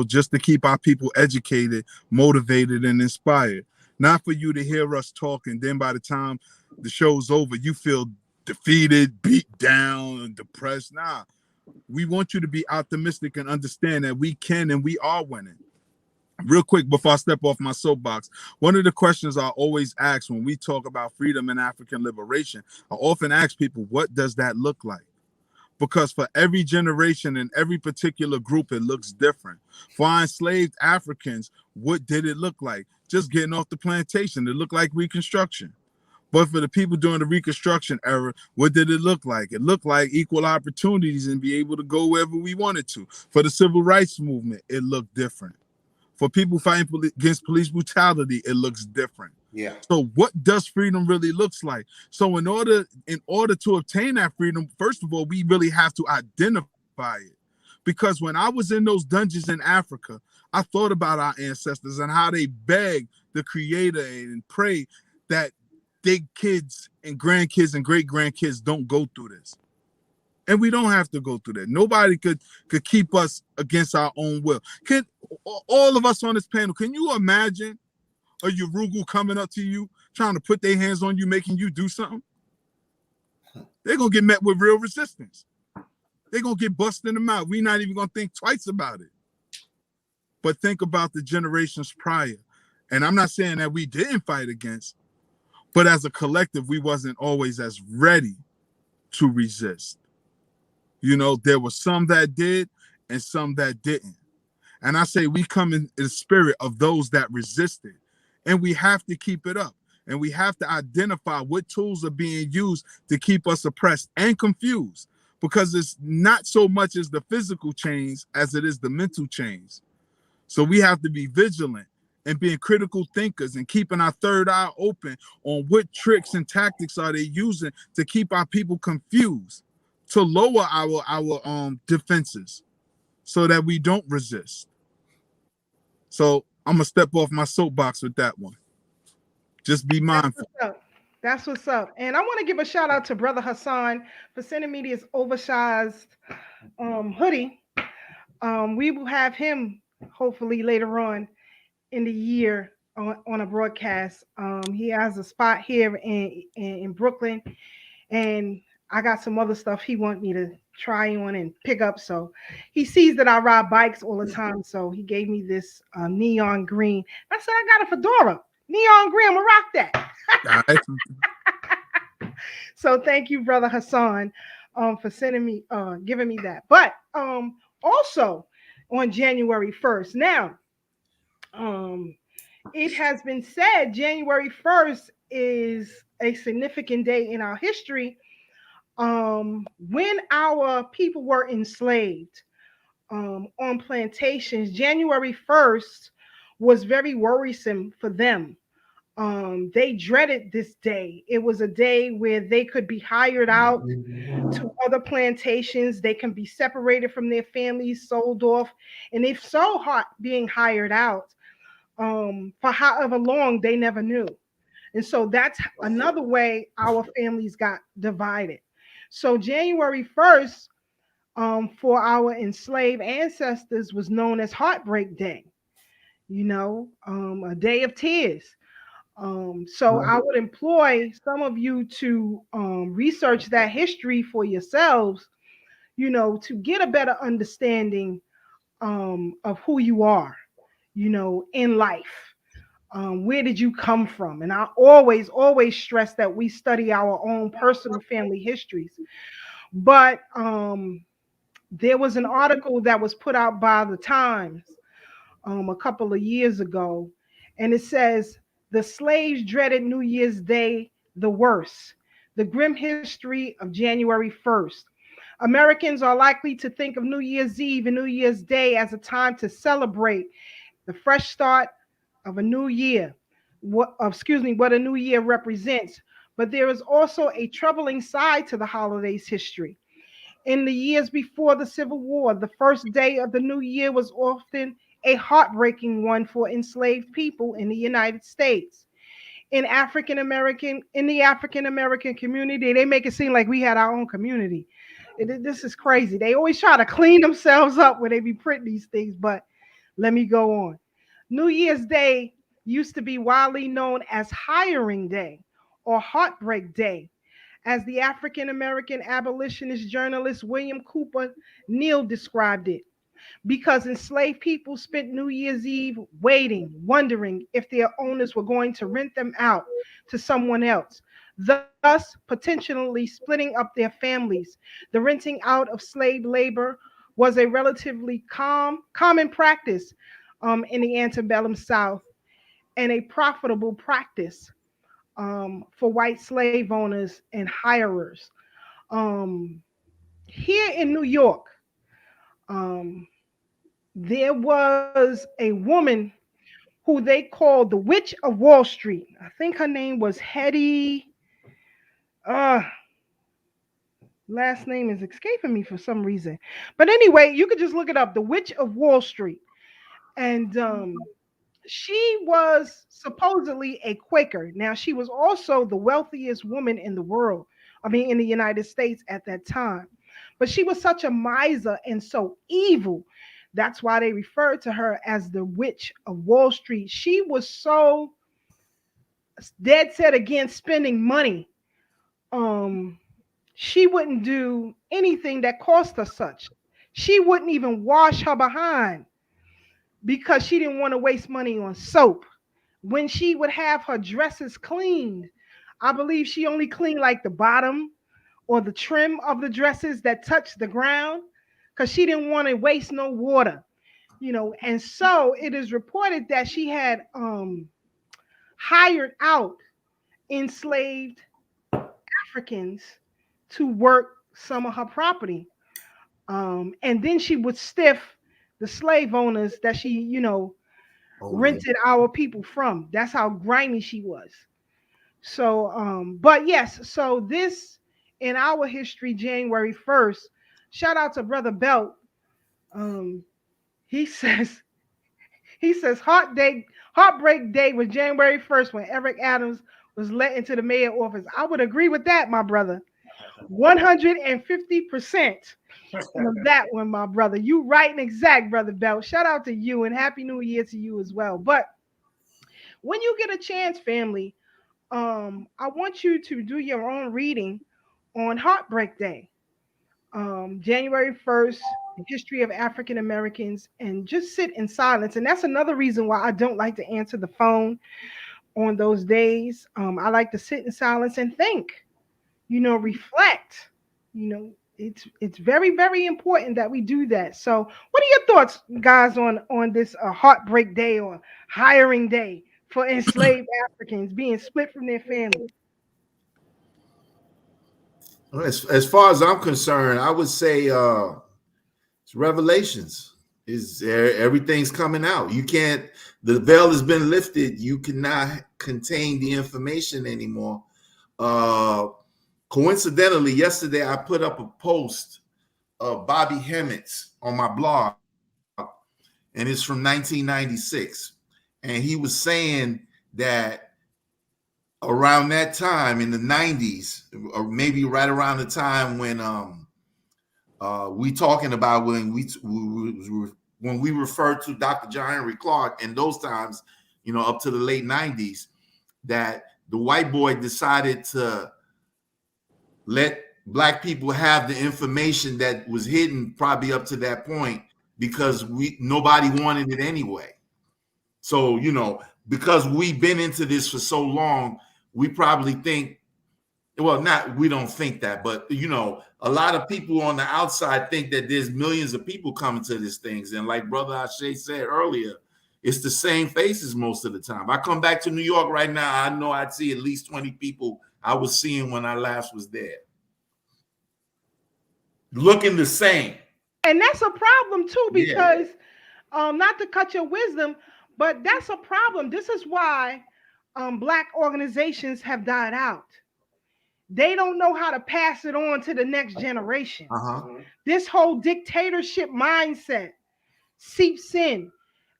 Just to keep our people educated, motivated, and inspired. Not for you to hear us talk, and then by the time the show's over, you feel defeated, beat down, and depressed. Nah, we want you to be optimistic and understand that we can and we are winning. Real quick, before I step off my soapbox, one of the questions I always ask when we talk about freedom and African liberation, I often ask people, what does that look like? Because for every generation and every particular group, it looks different. For our enslaved Africans, what did it look like? Just getting off the plantation. It looked like Reconstruction. But for the people during the Reconstruction era, what did it look like? It looked like equal opportunities and be able to go wherever we wanted to. For the Civil Rights Movement, it looked different. For people fighting against police brutality, it looks different. Yeah. So what does freedom really looks like? So in order to obtain that freedom, first of all, we really have to identify it. Because when I was in those dungeons in Africa, I thought about our ancestors and how they begged the Creator and pray that their kids and grandkids and great-grandkids don't go through this. And we don't have to go through that. Nobody could keep us against our own will. Can all of us on this panel, can you imagine a Yorugu coming up to you, trying to put their hands on you, making you do something? They're going to get met with real resistance. They're going to get busted in the mouth. We're not even going to think twice about it. But think about the generations prior. And I'm not saying that we didn't fight against, but as a collective, we wasn't always as ready to resist. There were some that did and some that didn't. And I say we come in the spirit of those that resisted. And we have to keep it up. And we have to identify what tools are being used to keep us oppressed and confused. Because it's not so much as the physical change as it is the mental change. So we have to be vigilant and being critical thinkers and keeping our third eye open on what tricks and tactics are they using to keep our people confused, to lower our defenses so that we don't resist. So I'm gonna step off my soapbox with that one. Just be mindful. That's what's up. And I want to give a shout out to Brother Hassan for sending me this oversized hoodie. We will have him hopefully later on in the year on a broadcast. He has a spot here in Brooklyn, and I got some other stuff he wants me to try on and pick up. So he sees that I ride bikes all the time. So he gave me this neon green. I said, I got a fedora. Neon green, I'm gonna rock that. So thank you, Brother Hassan, for sending me, giving me that. But also on January 1st. Now, it has been said January 1st is a significant day in our history. When our people were enslaved on plantations, January 1st was very worrisome for them. They dreaded this day. It was a day where they could be hired out to other plantations. They can be separated from their families, sold off, and if so hot being hired out for however long, they never knew. And so that's another way our families got divided. So January 1st, for our enslaved ancestors was known as Heartbreak Day, a day of tears. So I would employ some of you to research that history for yourselves, to get a better understanding of who you are, in life. Where did you come from? And I always stress that we study our own personal family histories. But there was an article that was put out by the Times a couple of years ago, and it says the slaves dreaded New Year's Day the worst. The grim history of January 1st. Americans are likely to think of New Year's Eve and New Year's Day as a time to celebrate the fresh start of a new year. What a new year represents. But there is also a troubling side to the holiday's history. In the years before the Civil War, the first day of the new year was often a heartbreaking one for enslaved people in the United States. In the African American community, they make it seem like we had our own community. This is crazy. They always try to clean themselves up when they be printing these things, but let me go on. New Year's Day used to be widely known as Hiring Day or Heartbreak Day, as the African American abolitionist journalist William Cooper Neal described it, because enslaved people spent New Year's Eve waiting, wondering if their owners were going to rent them out to someone else, thus potentially splitting up their families. The renting out of slave labor was a relatively common practice in the antebellum South, and a profitable practice for white slave owners and hirers. Um, Here in New York, um, there was a woman who they called the Witch of Wall Street. I think her name was Hetty. Uh, Last name is escaping me for some reason. But anyway, you could just look it up, the Witch of Wall Street. And she was supposedly a Quaker. Now, she was also the wealthiest woman in the world, I mean, in the United States at that time. But she was such a miser and so evil. That's why they referred to her as the Witch of Wall Street. She was so dead set against spending money. Um, she wouldn't do anything that cost her such. She wouldn't even wash her behind because she didn't want to waste money on soap. When she would have her dresses cleaned, I believe she only cleaned like the bottom or the trim of the dresses that touched the ground because she didn't want to waste no water, And so it is reported that she had hired out enslaved Africans to work some of her property. And then she would stiff the slave owners that she, Oh yeah. rented our people from. That's how grimy she was. So, but yes, so this in our history, January 1st, shout out to Brother Belt. Um, he says, Heartbreak Day was January 1st when Eric Adams was let into the mayor office. I would agree with that, my brother. 150% on that one, my brother. You right and exact, Brother Belt. Shout out to you and Happy New Year to you as well. But when you get a chance, family, I want you to do your own reading on Heartbreak Day, January 1st, the history of African Americans, and just sit in silence. And that's another reason why I don't like to answer the phone on those days. I like to sit in silence and think, reflect. It's very, very important that we do that. So what are your thoughts, guys, on this Heartbreak Day or Hiring Day for enslaved Africans being split from their families? Well, as far as I'm concerned, I would say it's Revelations. Is everything's coming out? You can't. The veil has been lifted. You cannot contain the information anymore. Coincidentally, yesterday I put up a post of Bobby Hemmett's on my blog, and it's from 1996, and he was saying that around that time in the 90s, or maybe right around the time when we talking about when we refer to Dr. John Henrik Clarke in those times, up to the late 90s, that the white boy decided to let black people have the information that was hidden probably up to that point because nobody wanted it anyway. So, because we've been into this for so long, we probably think, well, we don't think that, but a lot of people on the outside think that there's millions of people coming to these things. And like Brother Ashe said earlier, It's the same faces most of the time. I come back to New York right now, I know I'd see at least 20 people I was seeing when I last was there. Looking the same. And that's a problem too, Yeah. because not to cut your wisdom, but that's a problem. This is why black organizations have died out. They don't know how to pass it on to the next generation. This whole dictatorship mindset seeps in.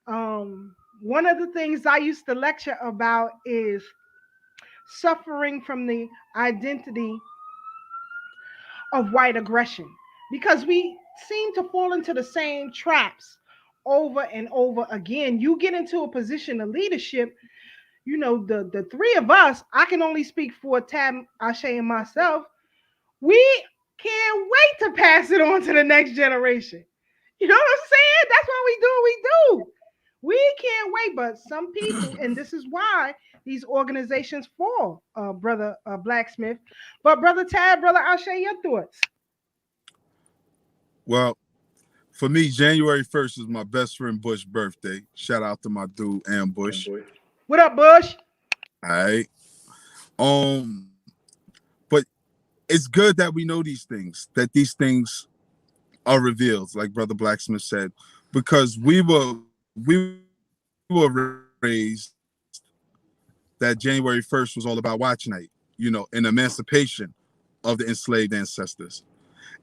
One of the things I used to lecture about is suffering from the identity of white aggression, because we seem to fall into the same traps over and over again. You get into a position of leadership, you know, the three of us, I can only speak for Tab, Ashe, and myself. We can't wait to pass it on to the next generation. You know what I'm saying? That's why we do what we do. We can't wait, but some people, and this is why these organizations fall, Brother Blak Smith. But Brother Tab, Brother Ashe, your thoughts? Well, for me, January 1st is my best friend Bush's birthday. Shout out to my dude, Ambush. What up, Bush? All right. But it's good that we know these things, that these things are revealed, like Brother Blak Smith said, because we were raised that January 1st was all about watch night, you know, and emancipation of the enslaved ancestors.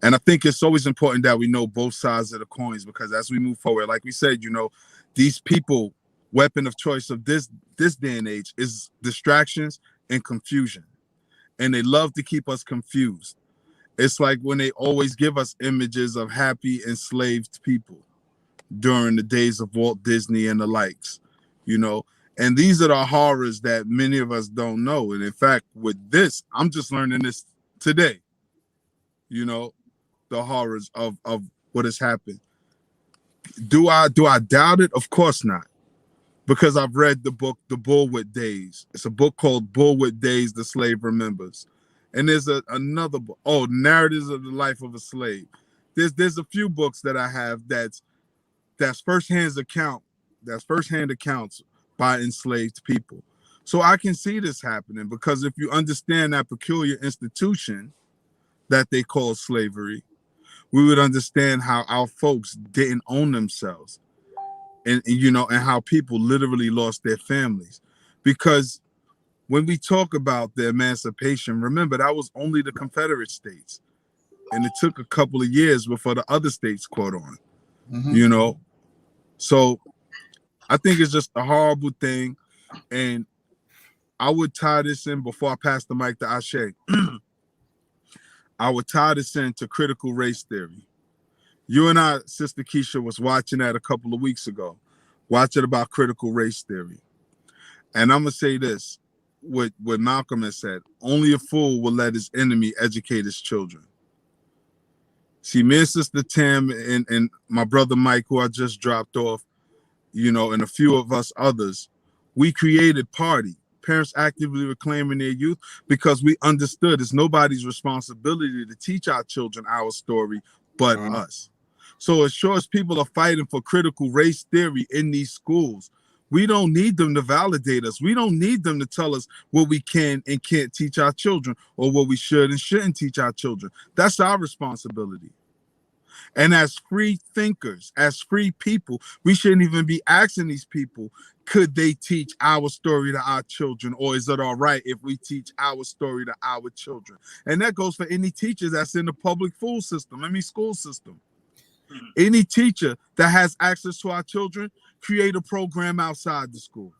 And I think it's always important that we know both sides of the coins, because as we move forward, like we said, you know, these people, weapon of choice of this day and age is distractions and confusion. And they love to keep us confused. It's like when they always give us images of happy enslaved people during the days of Walt Disney and the likes, you know. And these are the horrors that many of us don't know. And in fact, with this, I'm just learning this today, you know, the horrors of what has happened. Do I doubt it? Of course not. Because I've read the book, The Bullwhip Days. It's a book called Bullwhip Days, The Slave Remembers. And there's another book, Narratives of the Life of a Slave. There's a few books that I have that's firsthand accounts by enslaved people. So I can see this happening, because if you understand that peculiar institution that they call slavery, we would understand how our folks didn't own themselves, and you know, and how people literally lost their families. Because when we talk about the emancipation, remember that was only the Confederate states, and it took a couple of years before the other states caught on. You know, so I think it's just a horrible thing. And I would tie this in before I pass the mic to Ashe. I would tie this into critical race theory. You and I, Sister Keisha, was watching that a couple of weeks ago. Watching about critical race theory. And I'm going to say this, what Malcolm has said, only a fool will let his enemy educate his children. See, me and Sister Tam and my brother Mike, who I just dropped off, you know, and a few of us others, we created Party, Parents Actively Reclaiming Their Youth, because we understood it's nobody's responsibility to teach our children our story but us. So as sure as people are fighting for critical race theory in these schools, we don't need them to validate us. We don't need them to tell us what we can and can't teach our children, or what we should and shouldn't teach our children. That's our responsibility. And as free thinkers, as free people, we shouldn't even be asking these people, could they teach our story to our children? Or is it all right if we teach our story to our children? And that goes for any teachers that's in the public school system. Any teacher that has access to our children, create a program outside the school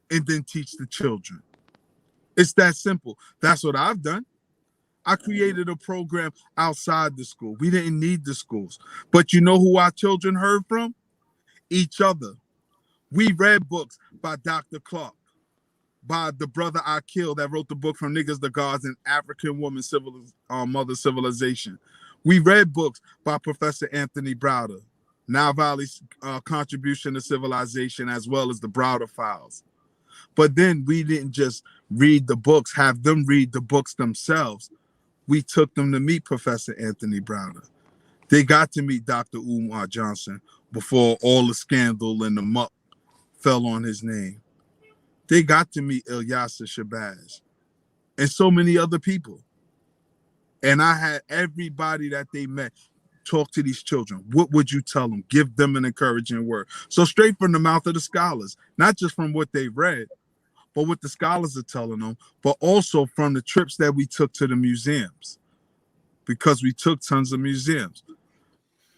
and then teach the children. It's that simple. That's what I've done. I created a program outside the school. We didn't need the schools. But you know who our children heard from? Each other. We read books by Dr. Clarke, by the brother I killed that wrote the book From Niggas to Gods and African Woman Mother Civilization. We read books by Professor Anthony Browder, Now Valley's contribution to civilization, as well as the Browder Files. But then we didn't just read the books, have them read the books themselves. We took them to meet Professor Anthony Browder. They got to meet Dr. Umar Johnson before all the scandal and the muck fell on his name. They got to meet Ilyasa Shabazz and so many other people. And I had everybody that they met talk to these children. What would you tell them? Give them an encouraging word. So straight from the mouth of the scholars, not just from what they read, but what the scholars are telling them, but also from the trips that we took to the museums, because we took tons of museums.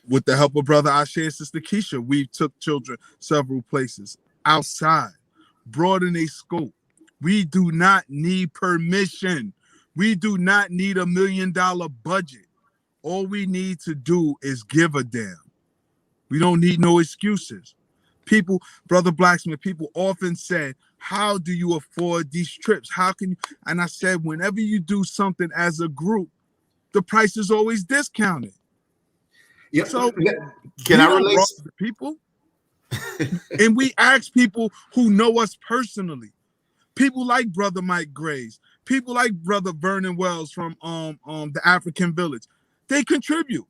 With the help of Brother Ashe and Sister Keisha, we took children several places outside, broaden a scope. We do not need permission. We do not need $1 million budget. All we need to do is give a damn. We don't need no excuses. People, Brother Blak Smith, people often said, how do you afford these trips? How can you? And I said, whenever you do something as a group, the price is always discounted. Yeah. So Can I relate? The people? And we ask people who know us personally. People like Brother Mike Graves, people like Brother Vernon Wells from the African Village. They contribute.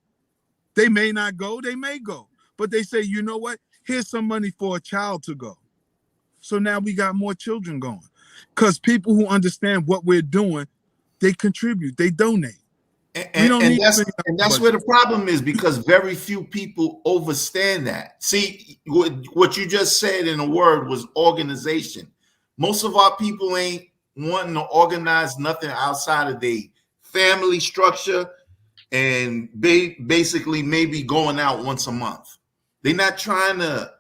They may not go, they may go. But they say, you know what? Here's some money for a child to go. So now we got more children going. Because people who understand what we're doing, they contribute, they donate. And that's where the problem is, because very few people understand that. See, what you just said in a word was organization. Most of our people ain't wanting to organize nothing outside of their family structure and basically maybe going out once a month. They're not trying to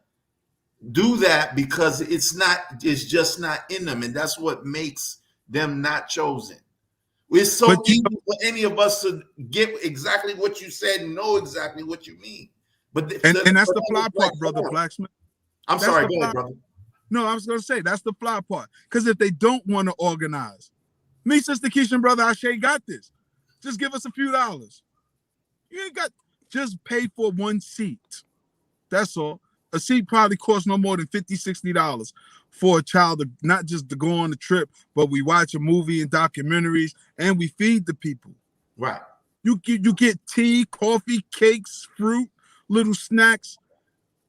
do that because it's just not in them, and that's what makes them not chosen. It's so easy for any of us to get exactly what you said and know exactly what you mean. But that's the fly part, Brother Blak Smith. I'm sorry, go ahead, brother. No, I was going to say, that's the fly part. Because if they don't want to organize, me, Sister Keisha, and Brother Ashe got this. Just give us a few dollars. You ain't got, just pay for one seat. That's all. A seat probably costs no more than $50, $60 for a child, not just to go on the trip, but we watch a movie and documentaries, and we feed the people. Right. You get tea, coffee, cakes, fruit, little snacks,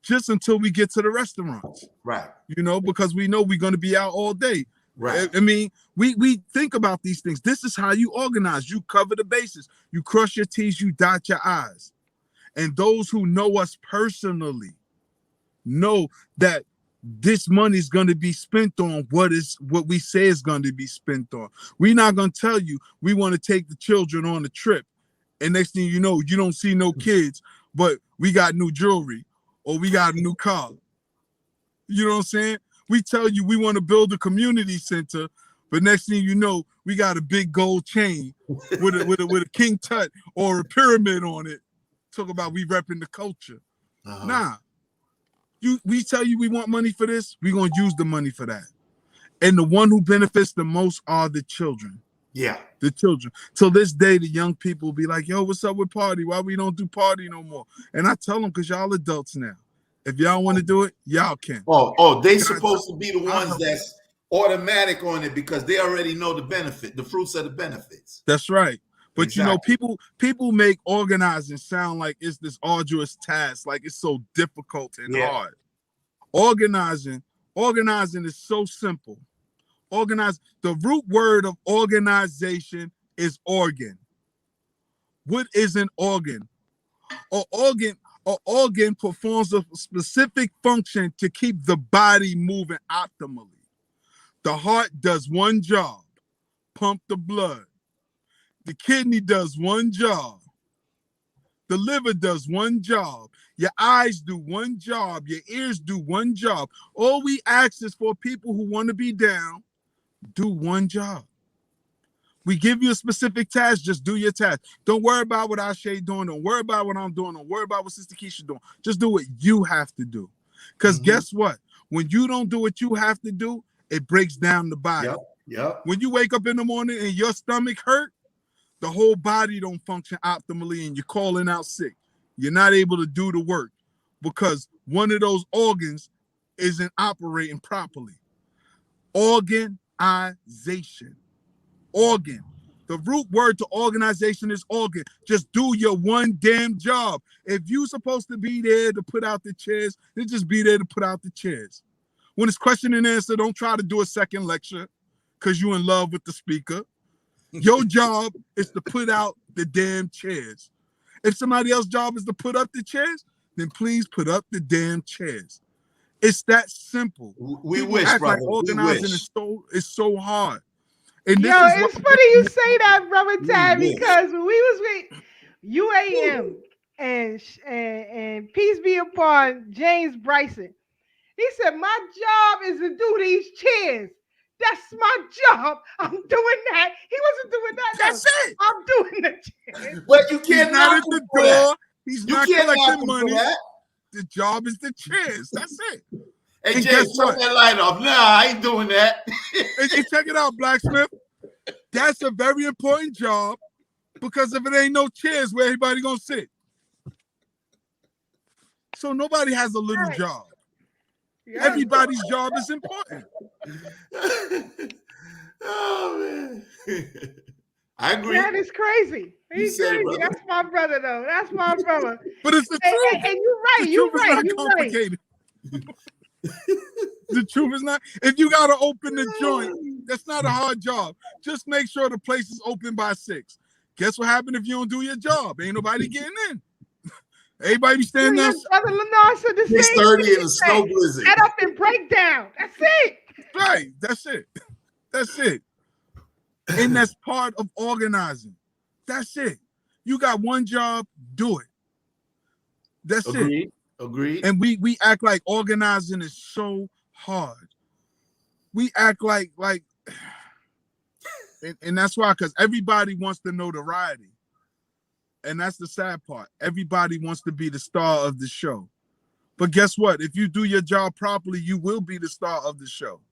just until we get to the restaurants. Right. You know, because we know we're going to be out all day. Right. I mean, we think about these things. This is how you organize. You cover the bases. You cross your T's, you dot your I's. And those who know us personally know that this money is going to be spent on what we say is going to be spent on. We're not going to tell you we want to take the children on a trip, and next thing you know, you don't see no kids, but we got new jewelry or we got a new car. You know what I'm saying? We tell you we want to build a community center, but next thing you know, we got a big gold chain with a King Tut or a pyramid on it. Talk about we repping the culture. Uh-huh. Nah. We tell you we want money for this, we're going to use the money for that. And the one who benefits the most are the children. Yeah. The children. Till this day, the young people will be like, yo, what's up with party? Why we don't do party no more? And I tell them, because y'all adults now. If y'all want to do it, y'all can. They supposed to be the ones that's automatic on it because they already know the benefit, the fruits of the benefits. That's right. But exactly. You know, people make organizing sound like it's this arduous task, like it's so difficult and hard. Organizing is so simple. The root word of organization is organ. What is an organ? An organ performs a specific function to keep the body moving optimally. The heart does one job, pump the blood. The kidney does one job. The liver does one job. Your eyes do one job. Your ears do one job. All we ask is for people who want to be down, do one job. We give you a specific task, just do your task. Don't worry about what Ashe doing. Don't worry about what I'm doing. Don't worry about what Sister Keisha doing. Just do what you have to do. Because guess what? When you don't do what you have to do, it breaks down the body. Yep. When you wake up in the morning and your stomach hurt, the whole body don't function optimally and you're calling out sick. You're not able to do the work because one of those organs isn't operating properly. Organization. Organ. The root word to organization is organ. Just do your one damn job. If you're supposed to be there to put out the chairs, then just be there to put out the chairs. When it's question and answer, don't try to do a second lecture because you're in love with the speaker. Your job is to put out the damn chairs. If somebody else's job is to put up the chairs, then please put up the damn chairs. It's that simple. We People wish, act brother. like organizing is so hard. And yo, it's funny you say that, brother Tad, because when we was with UAM and peace be upon James Bryson, he said, my job is to do these chairs. That's my job. I'm doing that. He wasn't doing that. That's it. I'm doing the chairs. But you can't not at the door. He's not collecting money. The job is the chairs. That's it. Hey, James, turn that light off. Nah, I ain't doing that. And check it out, Blak Smith. That's a very important job because if it ain't no chairs, where everybody gonna sit? So nobody has a little job. Yeah. Everybody's job is important. Oh man, I agree. That is crazy. He's crazy. That's my brother, though. That's my brother. But it's the truth. And you're right. You're right. You're complicated. Right. The truth is not. If you gotta open the joint, that's not a hard job. Just make sure the place is open by 6. Guess what happened if you don't do your job? Ain't nobody getting in. Everybody be standing there. Brother Lennar said the same 6:30 in a snow blizzard. Get up and break down. That's it. Right. That's it. That's it. And that's part of organizing. That's it. You got one job, do it. That's it. Agreed. And we act like organizing is so hard. We act like and that's why, because everybody wants the notoriety. And that's the sad part. Everybody wants to be the star of the show. But guess what? If you do your job properly, you will be the star of the show.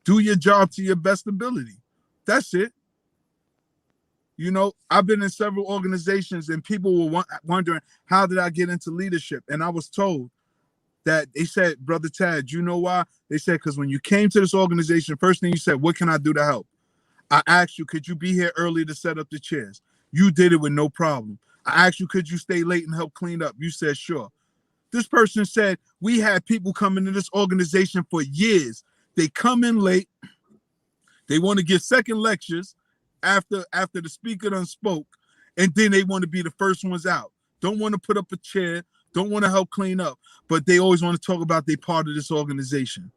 Do your job to your best ability. That's it. You know, I've been in several organizations and people were wondering, how did I get into leadership? And I was told that they said, Brother Tad, you know why? They said, because when you came to this organization, first thing you said, what can I do to help? I asked you, could you be here early to set up the chairs? You did it with no problem. I asked you, could you stay late and help clean up? You said, sure. This person said, we had people come into this organization for years. They come in late. They want to give second lectures after the speaker done spoke, and then they want to be the first ones out. Don't want to put up a chair, don't want to help clean up, but they always want to talk about they part of this organization.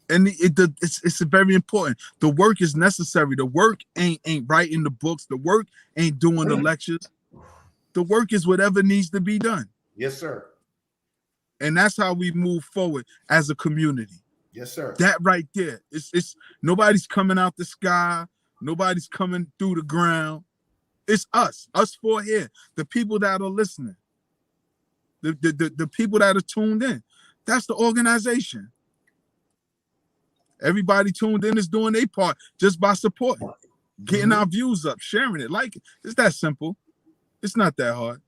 And it's very important. The work is necessary. The work ain't writing the books. The work ain't doing the lectures. The work is whatever needs to be done. Yes, sir. And that's how we move forward as a community. Yes, sir. That right there. It's nobody's coming out the sky. Nobody's coming through the ground. It's us four here. The people that are listening. The people that are tuned in. That's the organization. Everybody tuned in is doing their part just by supporting, getting our views up, sharing it, like it. It's that simple. It's not that hard.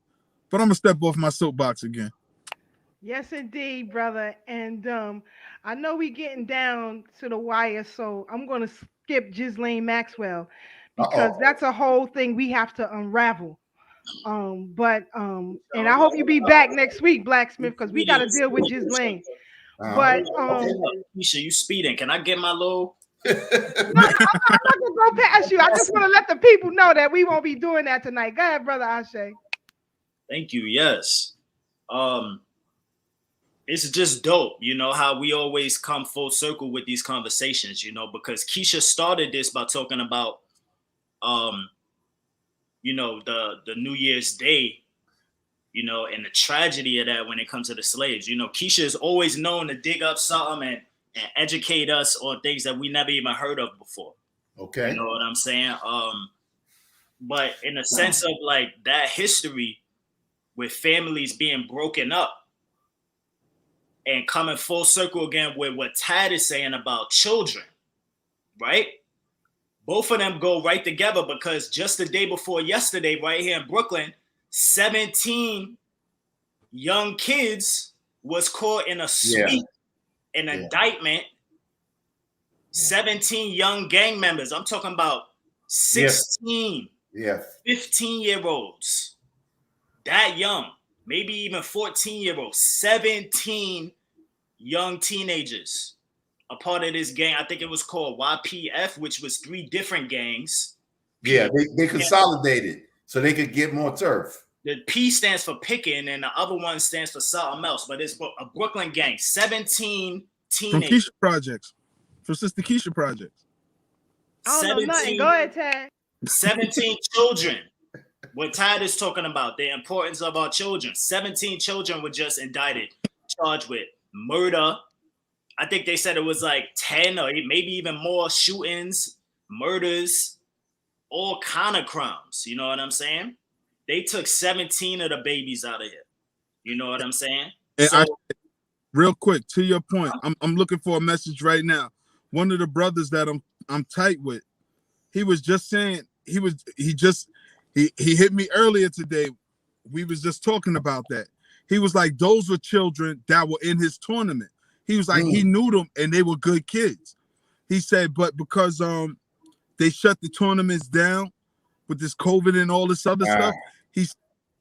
But I'm gonna step off my soapbox again. Yes, indeed, brother. And I know we getting down to the wire, so I'm gonna skip Ghislaine Maxwell because that's a whole thing we have to unravel. And I hope you be back next week, Blak Smith, because we got to deal with Ghislaine. But Keisha, you speeding? Can I get my little? No, I'm not gonna go past you. I just want to let the people know that we won't be doing that tonight. Go ahead, brother Ashe. Thank you. Yes. It's just dope, you know, how we always come full circle with these conversations, you know, because Keisha started this by talking about, you know, the New Year's Day, you know, and the tragedy of that when it comes to the slaves. You know, Keisha is always known to dig up something and educate us on things that we never even heard of before. Okay. You know what I'm saying? But in a sense of like that history with families being broken up and coming full circle again with what Tad is saying about children, right? Both of them go right together because just the day before yesterday, right here in Brooklyn, 17 young kids was caught in a sweep, an indictment. 17 young gang members. I'm talking about 16, 15-year-olds. That young, maybe even 14-year-olds. 17 young teenagers, a part of this gang. I think it was called YPF, which was 3 different gangs. Yeah, they consolidated so they could get more turf. The P stands for picking, and the other one stands for something else. But it's a Brooklyn gang. 17 From teenagers. Keisha Projects. From Sister Keisha Projects. I don't know nothing. Go ahead, Tad. 17 children. What Tad is talking about, the importance of our children. 17 children were just indicted, charged with murder. I think they said it was like 10 or maybe even more shootings, murders, all kind of crimes. You know what I'm saying? They took 17 of the babies out of here. You know what I'm saying? And real quick, to your point, I'm looking for a message right now. One of the brothers that I'm tight with, he was just saying, he hit me earlier today. We was just talking about that. He was like, those were children that were in his tournament. He was like, he knew them and they were good kids. He said, but because they shut the tournaments down with this COVID and all this other stuff,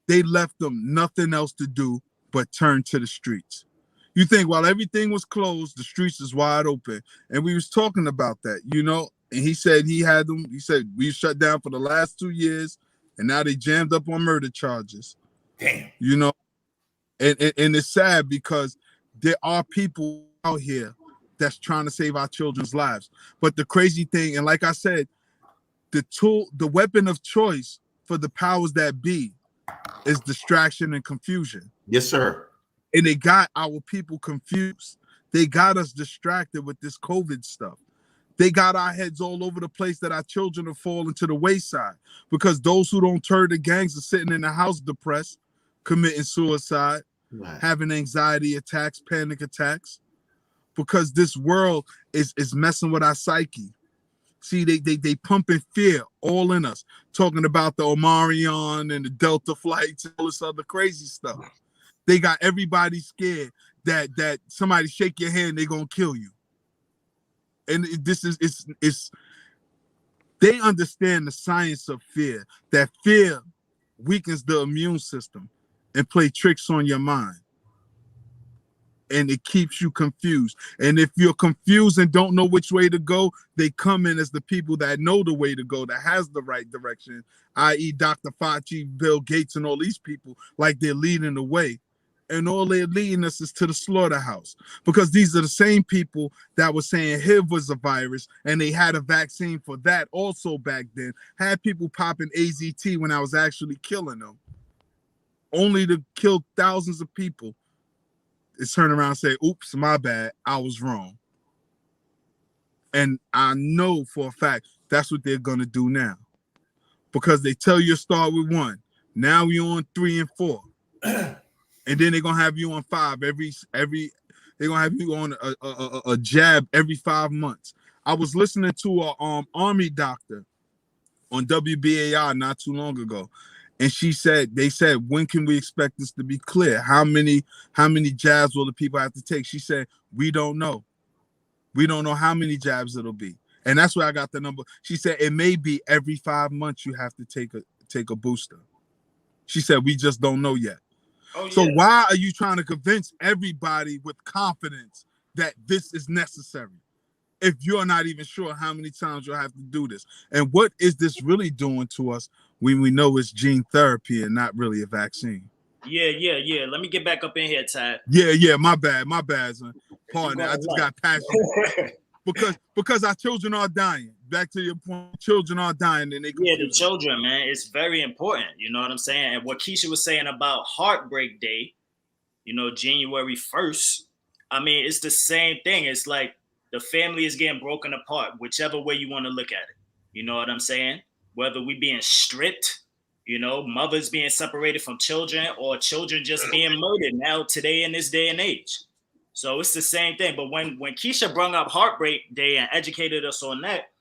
they left them nothing else to do but turn to the streets. You think while everything was closed, the streets is wide open. And we was talking about that, you know, and he said he had them. He said we shut down for the last 2 years and now they jammed up on murder charges. Damn. You know, and it's sad because there are people out here that's trying to save our children's lives. But the crazy thing, and like I said, the weapon of choice for the powers that be is distraction and confusion. Yes, sir. And they got our people confused. They got us distracted with this COVID stuff. They got our heads all over the place that our children are falling to the wayside because those who don't turn to gangs are sitting in the house depressed, committing suicide, having anxiety attacks, panic attacks, because this world is messing with our psyche. See, they pumping fear all in us, talking about the Omarion and the Delta flights and all this other crazy stuff. They got everybody scared that somebody shake your hand, they're gonna kill you. And it's they understand the science of fear, that fear weakens the immune system and play tricks on your mind. And it keeps you confused. And if you're confused and don't know which way to go, they come in as the people that know the way to go, that has the right direction, i.e. Dr. Fauci, Bill Gates, and all these people, like they're leading the way. And all they're leading us is to the slaughterhouse. Because these are the same people that were saying HIV was a virus, and they had a vaccine for that also back then. Had people popping AZT when I was actually killing them. Only to kill thousands of people. It's turn around and say, oops, my bad, I was wrong. And I know for a fact that's what they're gonna do now. Because they tell you to start with 1. Now you're on 3 and 4. And then they're gonna have you on 5 they're gonna have you on a jab every 5 months. I was listening to a army doctor on WBAI not too long ago. And they said, when can we expect this to be clear? How many jabs will the people have to take? She said, we don't know. We don't know how many jabs it'll be. And that's where I got the number. She said, it may be every 5 months you have to take a booster. She said, we just don't know yet. Oh, yeah. So why are you trying to convince everybody with confidence that this is necessary if you're not even sure how many times you'll have to do this? And what is this really doing to us when we know it's gene therapy and not really a vaccine? Yeah. Let me get back up in here, Tad. Yeah. My bad, son. Pardon, I just got passionate. because our children are dying. Back to your point, children are dying, and the children, man, it's very important. You know what I'm saying? And what Keisha was saying about Heartbreak Day, you know, January 1st. I mean, it's the same thing. It's like the family is getting broken apart, whichever way you want to look at it. You know what I'm saying? Whether we being stripped, you know, mothers being separated from children, or children just being murdered now today in this day and age. So it's the same thing. But when Keisha brought up Heartbreak Day and educated us on that,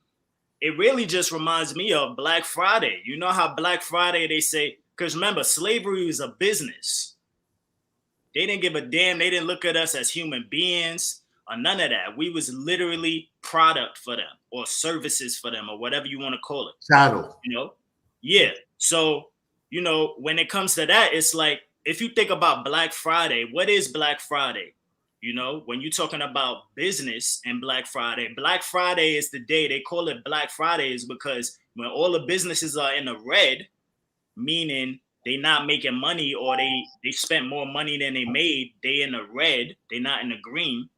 it really just reminds me of Black Friday. You know how Black Friday, they say, because remember, slavery was a business. They didn't give a damn. They didn't look at us as human beings or none of that. We was literally product for them or services for them or whatever you want to call it. Shadow. You know? Yeah. So, you know, when it comes to that, it's like, if you think about Black Friday, what is Black Friday? You know, when you're talking about business and Black Friday is the day they call it Black Friday is because when all the businesses are in the red, meaning they not making money or they spent more money than they made, they in the red, they not in the green.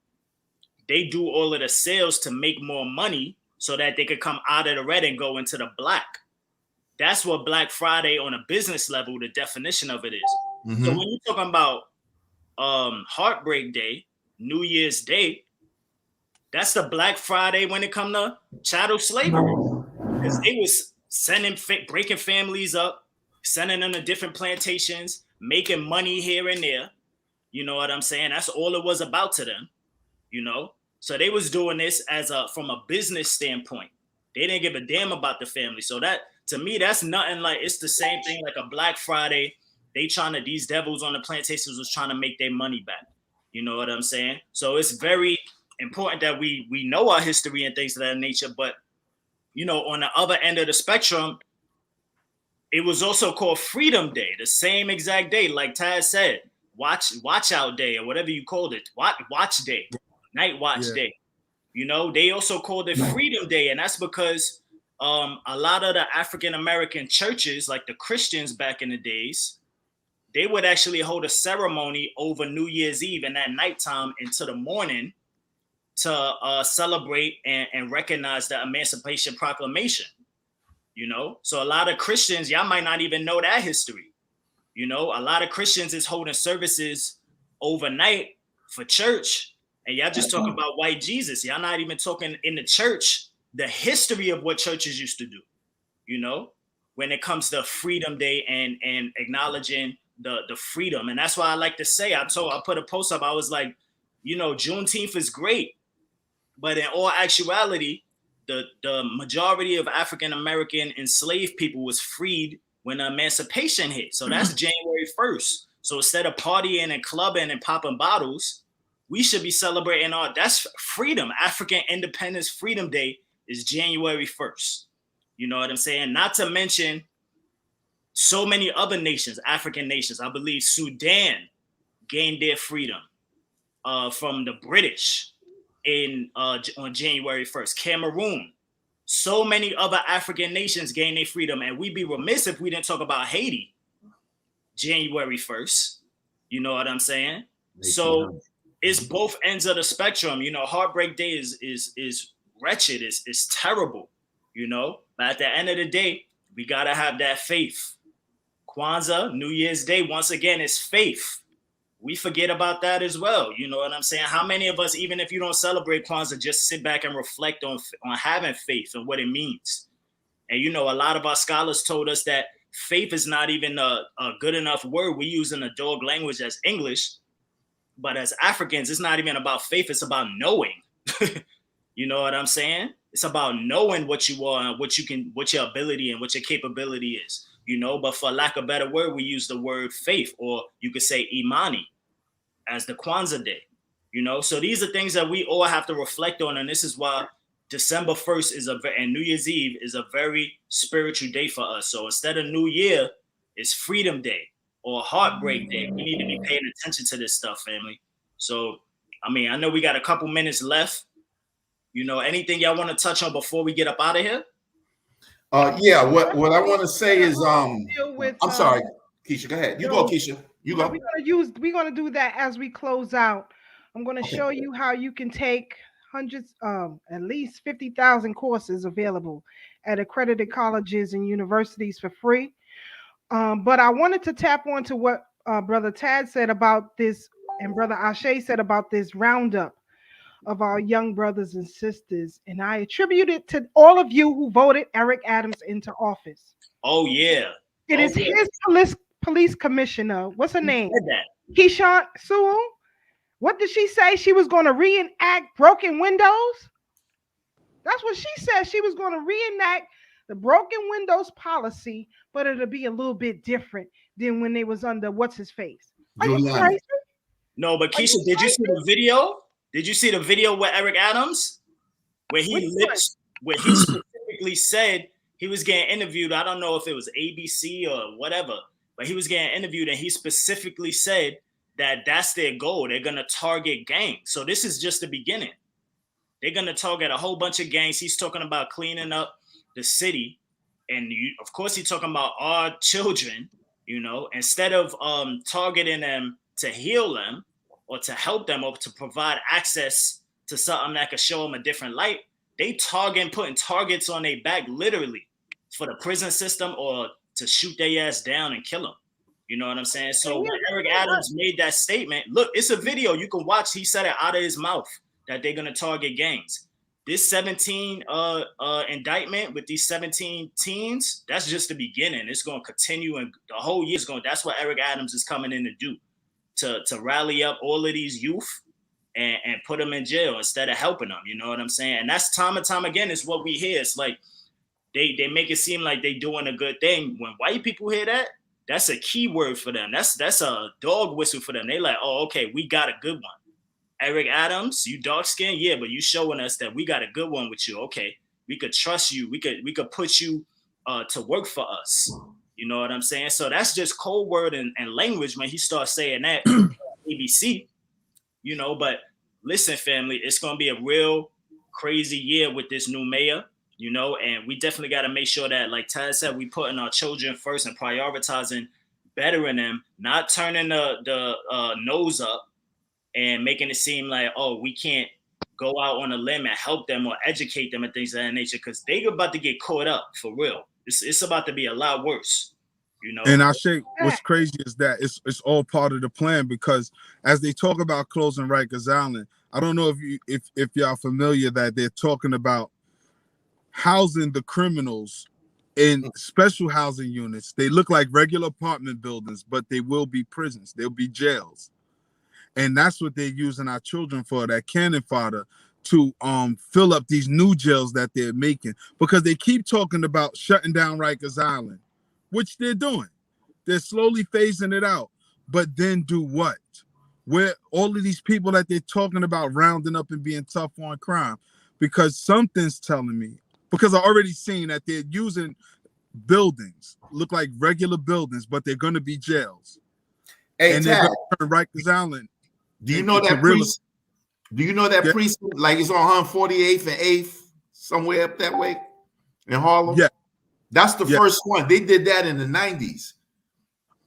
They do all of the sales to make more money so that they could come out of the red and go into the black. That's what Black Friday on a business level, the definition of it is. Mm-hmm. So when you're talking about Heartbreak Day, New Year's Day, that's the Black Friday when it come to chattel slavery. Because they was breaking families up, sending them to different plantations, making money here and there. You know what I'm saying? That's all it was about to them, you know? So they was doing this from a business standpoint. They didn't give a damn about the family. So that, to me, that's nothing like, it's the same thing like a Black Friday. These devils on the plantations was trying to make their money back. You know what I'm saying? So it's very important that we know our history and things of that nature. But, you know, on the other end of the spectrum, it was also called Freedom Day, the same exact day, like Taz said, watch out day or whatever you called it, watch day, night watch day. You know, they also called it Freedom Day, and that's because a lot of the African American churches, like the Christians back in the days, they would actually hold a ceremony over New Year's Eve and at nighttime into the morning to celebrate and recognize the Emancipation Proclamation. You know, so a lot of Christians, y'all might not even know that history. You know, a lot of Christians is holding services overnight for church, and y'all just talking about white Jesus. Y'all not even talking in the church, the history of what churches used to do, you know, when it comes to Freedom Day and acknowledging the freedom. And that's why I like to say, I put a post up, I was like, you know, Juneteenth is great, but in all actuality, the majority of African American enslaved people was freed when emancipation hit. So that's January 1st. So instead of partying and clubbing and popping bottles, we should be celebrating that's freedom. African Independence Freedom Day is January 1st. You know what I'm saying? Not to mention so many other nations, African nations. I believe Sudan gained their freedom from the British on January 1st. Cameroon, so many other African nations gained their freedom, and we'd be remiss if we didn't talk about Haiti, January 1st. You know what I'm saying? So it's both ends of the spectrum. You know, Heartbreak Day is wretched, it's terrible, you know. But at the end of the day, we gotta have that faith. Kwanzaa, New Year's Day, once again, is faith. We forget about that as well. You know what I'm saying? How many of us, even if you don't celebrate Kwanzaa, just sit back and reflect on having faith and what it means? And, you know, a lot of our scholars told us that faith is not even a good enough word. We use in a dog language as English, but as Africans, it's not even about faith. It's about knowing. You know what I'm saying? It's about knowing what you are and what your ability and what your capability is. You know, but for lack of a better word, we use the word faith, or you could say Imani, as the Kwanzaa Day. You know, so these are things that we all have to reflect on, and this is why December 1st and New Year's Eve is a very spiritual day for us. So instead of New Year, it's Freedom Day or Heartbreak Day. We need to be paying attention to this stuff, family. So, I mean, I know we got a couple minutes left. You know, anything y'all want to touch on before we get up out of here? Yeah, what I want to say is I'm sorry, Keisha, go ahead. You go, Keisha. You go. We're gonna do that as we close out. I'm gonna show you how you can take hundreds, at least 50,000 courses available at accredited colleges and universities for free. But I wanted to tap onto what Brother Tad said about this, and Brother Ashe said about this roundup of our young brothers and sisters, and I attribute it to all of you who voted Eric Adams into office. Oh yeah, it is his police commissioner. What's her name? Keisha Sewell. What did she say? She was going to reenact broken windows. That's what she said. She was going to reenact the broken windows policy, but it'll be a little bit different than when they was under what's his face. Are you crazy? No, but Keisha, did you see the video? Did you see the video with Eric Adams? Where he specifically said he was getting interviewed. I don't know if it was ABC or whatever, but he was getting interviewed and he specifically said that's their goal. They're gonna target gangs. So this is just the beginning. They're gonna target a whole bunch of gangs. He's talking about cleaning up the city, and of course he's talking about our children. Instead of targeting them to heal them or to help them or to provide access to something that could show them a different light, they putting targets on their back literally for the prison system or to shoot their ass down and kill them. You know what I'm saying? So when Eric Adams made that statement, look, it's a video you can watch. He said it out of his mouth that they're going to target gangs. This 17 indictment with these 17 teens, that's just the beginning. It's going to continue, and the whole year is going. That's what Eric Adams is coming in to do, to rally up all of these youth and put them in jail instead of helping them. You know what I'm saying? And that's time and time again is what we hear. It's like they make it seem like they're doing a good thing. When white people hear that, that's a key word for them. That's a dog whistle for them. They like, oh, okay, we got a good one. Eric Adams, you dark skinned, yeah, but you showing us that we got a good one with you. Okay, we could trust you. We could put you to work for us. You know what I'm saying? So that's just code word and language when he starts saying that ABC. But listen, family, it's gonna be a real crazy year with this new mayor. And we definitely got to make sure that, like Tad said, we putting our children first and prioritizing bettering them, not turning the nose up and making it seem like, oh, we can't go out on a limb and help them or educate them and things of that nature, because they're about to get caught up for real. It's about to be a lot worse. And I think what's crazy is that it's all part of the plan, because as they talk about closing Rikers Island, I don't know if y'all familiar that they're talking about housing the criminals in special housing units. They look like regular apartment buildings, but they will be prisons. They'll be jails. And that's what they're using our children for, that cannon fodder, to fill up these new jails that they're making, because they keep talking about shutting down Rikers Island, which they're doing. They're slowly phasing it out. But then do what? Where all of these people that they're talking about rounding up and being tough on crime? Because something's telling me, because I already seen that they're using buildings, look like regular buildings, but they're going to be jails. Hey, and Tad, they're going to turn Rikers Island. Do you know that precinct? Do you know that precinct? Like it's on 148th and 8th, somewhere up that way in Harlem? Yeah. That's the first one. They did that in the 90s.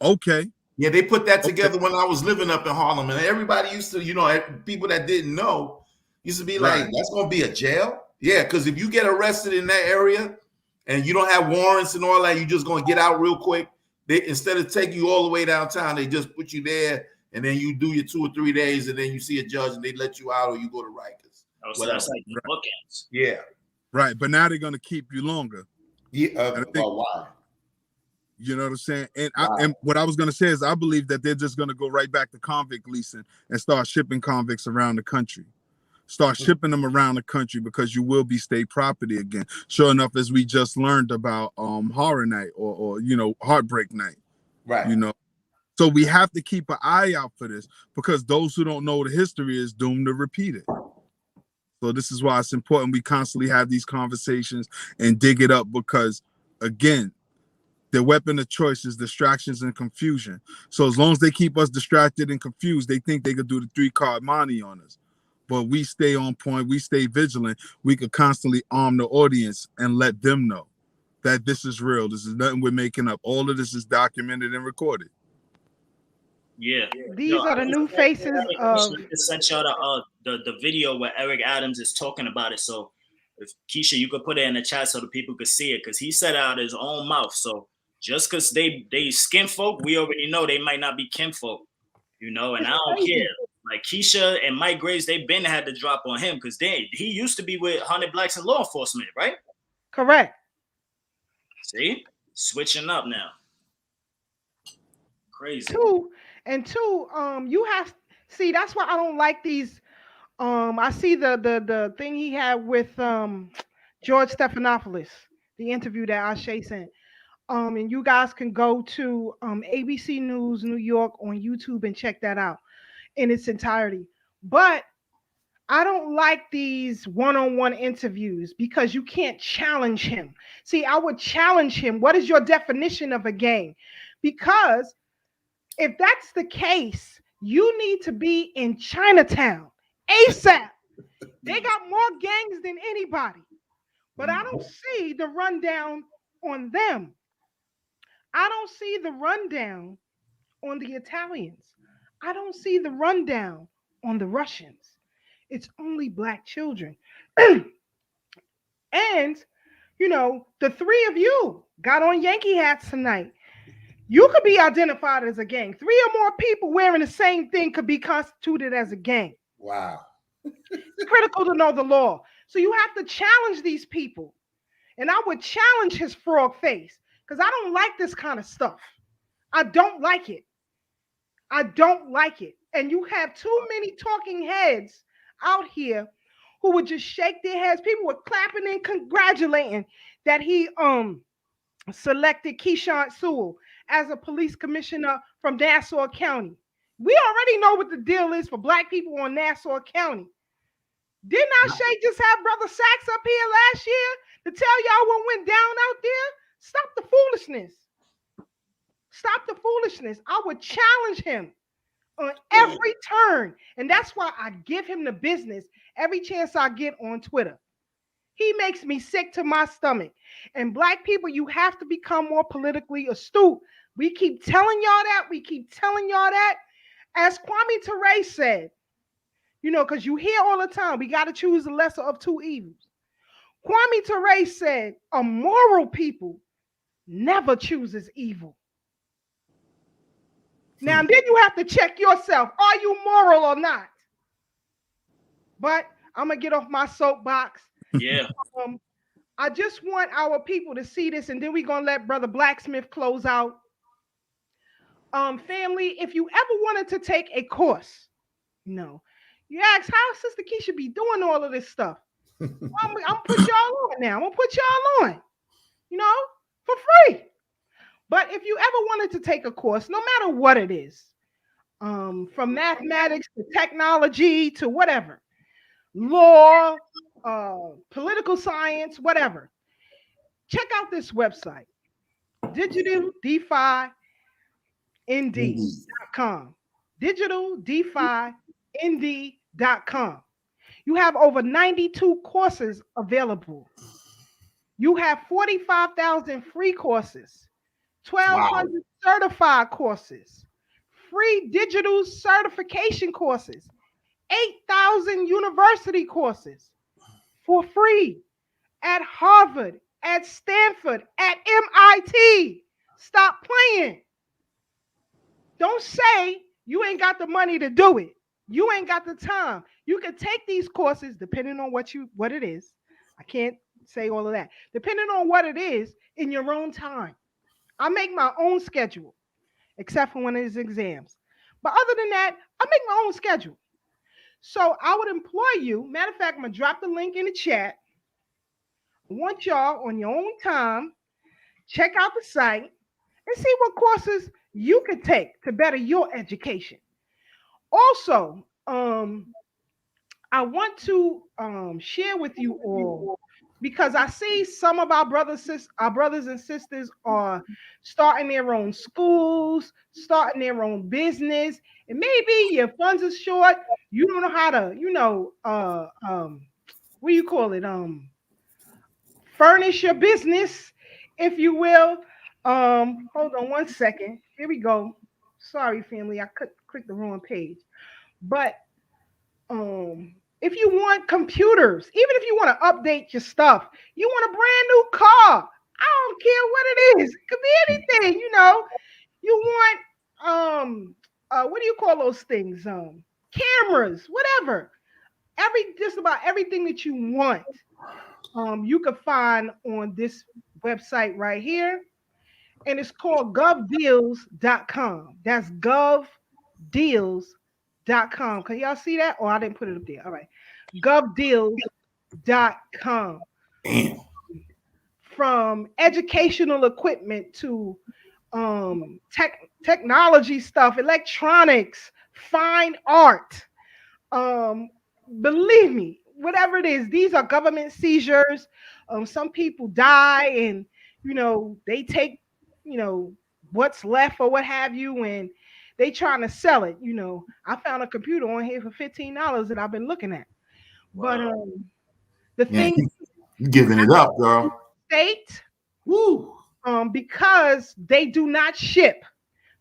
Okay. Yeah, they put that together when I was living up in Harlem. And everybody used to, people that didn't know used to be like, that's going to be a jail? Yeah, because if you get arrested in that area and you don't have warrants and all that, you're just going to get out real quick. They, instead of taking you all the way downtown, they just put you there. And then you do your 2 or 3 days, and then you see a judge, and they let you out, or you go to Rikers. Oh, so that's like the bookends. Yeah. Right, but now they're going to keep you longer. Yeah. Why? You know what I'm saying? And what I was going to say is I believe that they're just going to go right back to convict leasing and start shipping convicts around the country. Start shipping them around the country, because you will be state property again. Sure enough, as we just learned about Horror Night or Heartbreak Night. Right. So we have to keep an eye out for this, because those who don't know the history is doomed to repeat it. So this is why it's important we constantly have these conversations and dig it up, because, again, their weapon of choice is distractions and confusion. So as long as they keep us distracted and confused, they think they could do the 3-card money on us. But we stay on point, we stay vigilant, we could constantly arm the audience and let them know that this is real. This is nothing we're making up. All of this is documented and recorded. Yeah, these are the new faces of. I sent y'all the video where Eric Adams is talking about it. So, if Keisha, you could put it in the chat so the people could see it, because he said out of his own mouth. So just because they skin folk, we already know they might not be kinfolk, and I don't care. Like Keisha and Mike Graves, they've been had to drop on him, because he used to be with 100 Blacks in law enforcement, right? Correct. See, switching up now. Crazy. Two, you have see. That's why I don't like these. I see the thing he had with George Stephanopoulos, the interview that Ashe sent. And you guys can go to ABC News New York on YouTube and check that out in its entirety. But I don't like these one-on-one interviews, because you can't challenge him. See, I would challenge him. What is your definition of a gang? Because if that's the case, You need to be in Chinatown ASAP. They got more gangs than anybody, but I don't see the rundown on them. I don't see the rundown on the Italians. I don't see the rundown on the Russians. It's only black children. And, the three of you got on Yankee hats tonight. You could be identified as a gang. Three or more people wearing the same thing could be constituted as a gang. Wow. It's critical to know the law. So you have to challenge these people. And I would challenge his frog face because I don't like this kind of stuff. I don't like it. I don't like it. And you have too many talking heads out here who would just shake their heads. People were clapping and congratulating that he selected Keyshawn Sewell as a police commissioner from Nassau County. We already know what the deal is for black people on Nassau County. Didn't our Shay just have Brother Sachs up here last year to tell y'all what went down out there? Stop the foolishness. Stop the foolishness. I would challenge him on every turn. And that's why I give him the business every chance I get on Twitter. He makes me sick to my stomach. And black people, you have to become more politically astute. We keep telling y'all that. We keep telling y'all that. As Kwame Ture said, because you hear all the time, we got to choose the lesser of two evils. Kwame Ture said, a moral people never chooses evil. Now, then you have to check yourself. Are you moral or not? But I'm going to get off my soapbox. Yeah. I just want our people to see this, and then we're going to let Brother Blak Smith close out. Family, if you ever wanted to take a course, you ask how Sister Keisha be doing all of this stuff. I'm going to put y'all on now. I'm going to put y'all on, for free. But if you ever wanted to take a course, no matter what it is, from mathematics to technology to whatever, law, political science, whatever, check out this website, digitaldefynd.com. digitaldefynd.com. You have over 92 courses available. You have 45,000 free courses. 1,200 certified courses, free digital certification courses, 8,000 university courses for free at Harvard, at Stanford, at MIT. Stop playing. Don't say you ain't got the money to do it. You ain't got the time. You can take these courses depending on what it is. I can't say all of that. Depending on what it is in your own time. I make my own schedule, except for when it's exams. But other than that, I make my own schedule. So I would implore you, matter of fact, I'm going to drop the link in the chat. I want y'all on your own time, check out the site and see what courses you could take to better your education. Also, I want to share with you all, because I see some of our brothers and sisters are starting their own schools, starting their own business, and maybe your funds are short. You don't know how to, what do you call it? Furnish your business, if you will. Hold on one second. Here we go. Sorry, family, I clicked the wrong page. But if you want computers, even if you want to update your stuff, you want a brand new car, I don't care what it is. It could be anything, You want what do you call those things? Cameras, whatever. Just about everything that you want, you can find on this website right here. And it's called govdeals.com. That's govdeals.com. Can y'all see that? Oh, I didn't put it up there. All right. govdeals.com. Damn. From educational equipment to technology stuff, electronics, fine art. Believe me, whatever it is, these are government seizures. Some people die and, they take, what's left or what have you. And they trying to sell it. You know, I found a computer on here for $15 that I've been looking at. But Wow. the Yeah, thing you giving it up, girl. state, Woo. because they do not ship.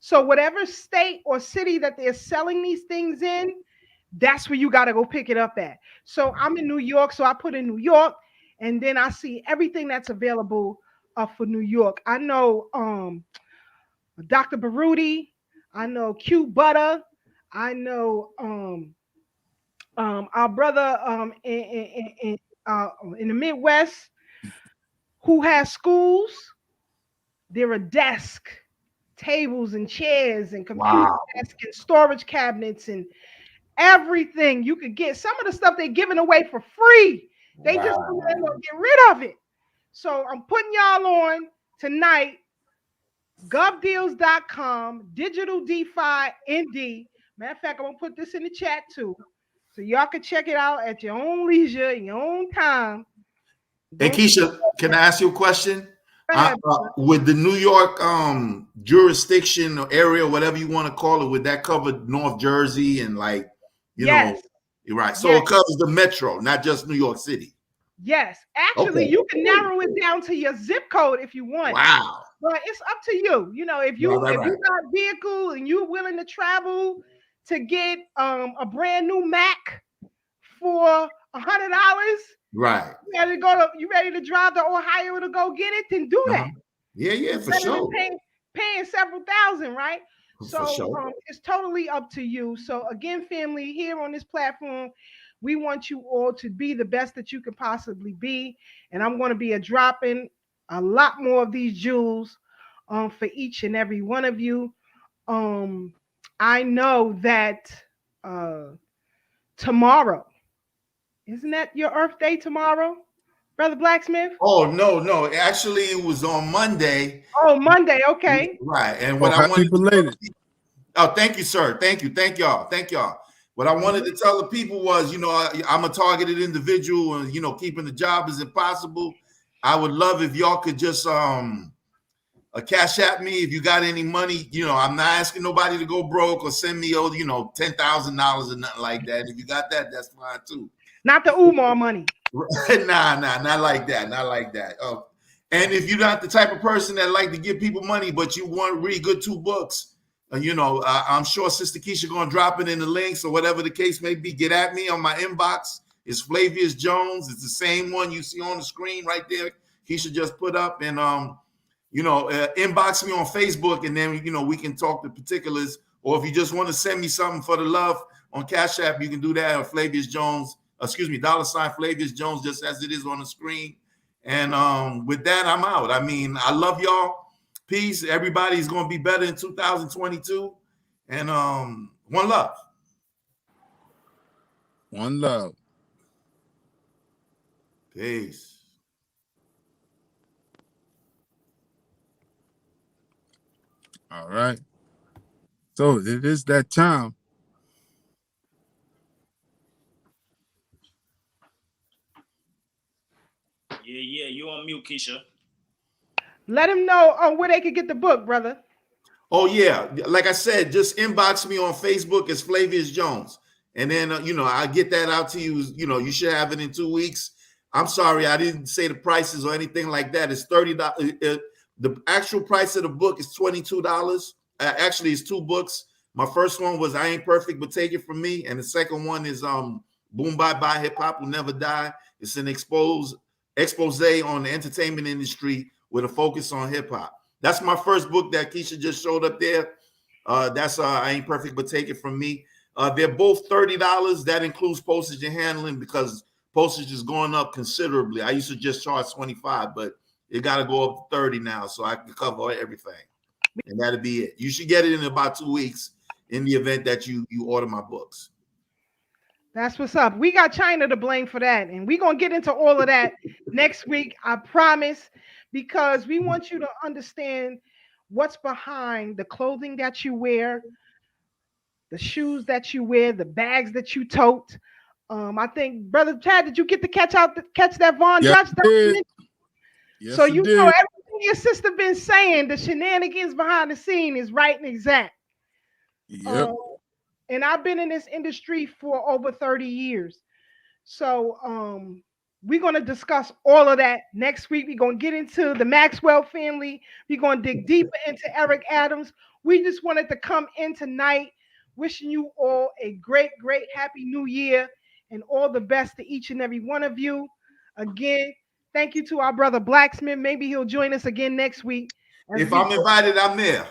So whatever state or city that they're selling these things in, that's where you got to go pick it up at. So I'm in New York, so I put in New York, and then I see everything that's available for New York. I know Dr. Baruti, I know Q Butter, I know our brother in the Midwest who has schools. There are desks, tables, and chairs, and computer Wow. desks, and storage cabinets, and everything you could get. Some of the stuff they're giving away for free. They just Wow. want to get rid of it. So I'm putting y'all on tonight. Govdeals.com, digital DeFi ND. Matter of fact, I'm gonna put this in the chat too. So y'all can check it out at your own leisure, in your own time. Hey, Keisha, can I ask you a question? Go ahead. With the New York jurisdiction or area, whatever you want to call it, would that cover North Jersey and like, you know, Yes. you're right. So Yes. it covers the metro, not just New York City. Yes. Actually, Okay. you can narrow it down to your zip code if you want. Wow. But it's up to you. You know, if you Right. if you got a vehicle and you're willing to travel to get a brand new Mac for $100, Right. you ready to drive to Ohio to go get it, then do that. Yeah, for Rather than sure. paying several thousand, right? So For sure. it's totally up to you. So again, family, here on this platform, we want you all to be the best that you can possibly be. And I'm going to be dropping a lot more of these jewels for each and every one of you. I know that tomorrow, isn't that your Earth Day tomorrow, Brother Blak Smith? Oh, no. Actually, it was on Monday. Oh, Monday. Okay. Right. And Oh, what I happy wanted to belated. Oh, thank you, sir. Thank you. Thank y'all. What I wanted to tell the people was, you know, I'm a targeted individual, and you know, keeping the job is impossible. I would love if y'all could just cash at me if you got any money. You know, I'm not asking nobody to go broke or send me, you know, $10,000 or nothing like that. If you got that, that's fine too. Not the Umar money. Nah, not like that. Not like that. And if you're not the type of person that like to give people money, but you want to read good 2 books, you know, I'm sure Sister Keisha gonna drop it in the links or whatever the case may be. Get at me on my inbox. It's Flavius Jones. It's the same one you see on the screen right there. Keisha just put up, and you know, inbox me on Facebook, and then you know we can talk the particulars. Or if you just want to send me something for the love on Cash App, you can do that on Flavius Jones. Excuse me, $ Flavius Jones, just as it is on the screen. And with that, I'm out. I mean, I love y'all. Peace. Everybody's going to be better in 2022. And one love. One love. Peace. All right. So it is that time. Yeah, you on mute, Keisha. Let them know where they could get the book, brother. Oh, yeah. Like I said, just inbox me on Facebook as Flavius Jones. And then, you know, I get that out to you. You know, you should have it in 2 weeks. I'm sorry, I didn't say the prices or anything like that. It's $30. The actual price of the book is $22. Actually, it's 2 books. My first one was I Ain't Perfect, But Take It From Me. And the second one is Boom Bye Bye, Hip Hop Will Never Die. It's an expose on the entertainment industry with a focus on hip hop. That's my first book that Keisha just showed up there. That's I Ain't Perfect, But Take It From Me. They're both $30. That includes postage and handling because postage is going up considerably. I used to just charge $25, but it got to go up to $30 now, so I can cover everything. And that'll be it. You should get it in about 2 weeks in the event that you order my books. That's what's up. We got China to blame for that. And we're going to get into all of that next week, I promise, because we want you to understand what's behind the clothing that you wear, the shoes that you wear, the bags that you tote. I think, Brother Chad, did you get to catch that Von Yes, Dutch document? Yes, So it you did. know everything your sister been saying, the shenanigans behind the scene is right and exact. Yep. Um, and I've been in this industry for over 30 years. So we're going to discuss all of that next week. We're going to get into the Maxwell family. We're going to dig deeper into Eric Adams. We just wanted to come in tonight wishing you all a great, great, happy new year and all the best to each and every one of you. Again, thank you to our brother Blak Smith. Maybe he'll join us again next week. If I'm invited, I'm there.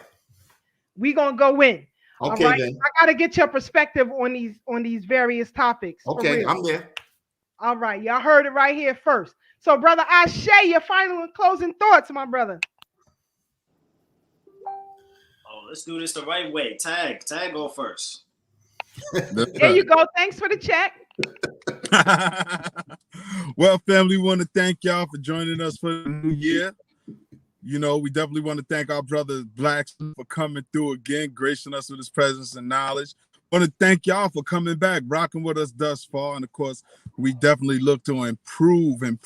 We're going to go in. All Okay, right. then. I got to get your perspective on these various topics. Okay, I'm there. All right, y'all heard it right here first. So, brother Ashe, your final and closing thoughts, my brother. Oh, let's do this the right way. Tag go first. There you go. Thanks for the check. Well, family, want to thank y'all for joining us for the new year. You know, we definitely want to thank our brother Blak for coming through again, gracing us with his presence and knowledge. Want to thank y'all for coming back, rocking with us thus far. And of course, we definitely look to improve, and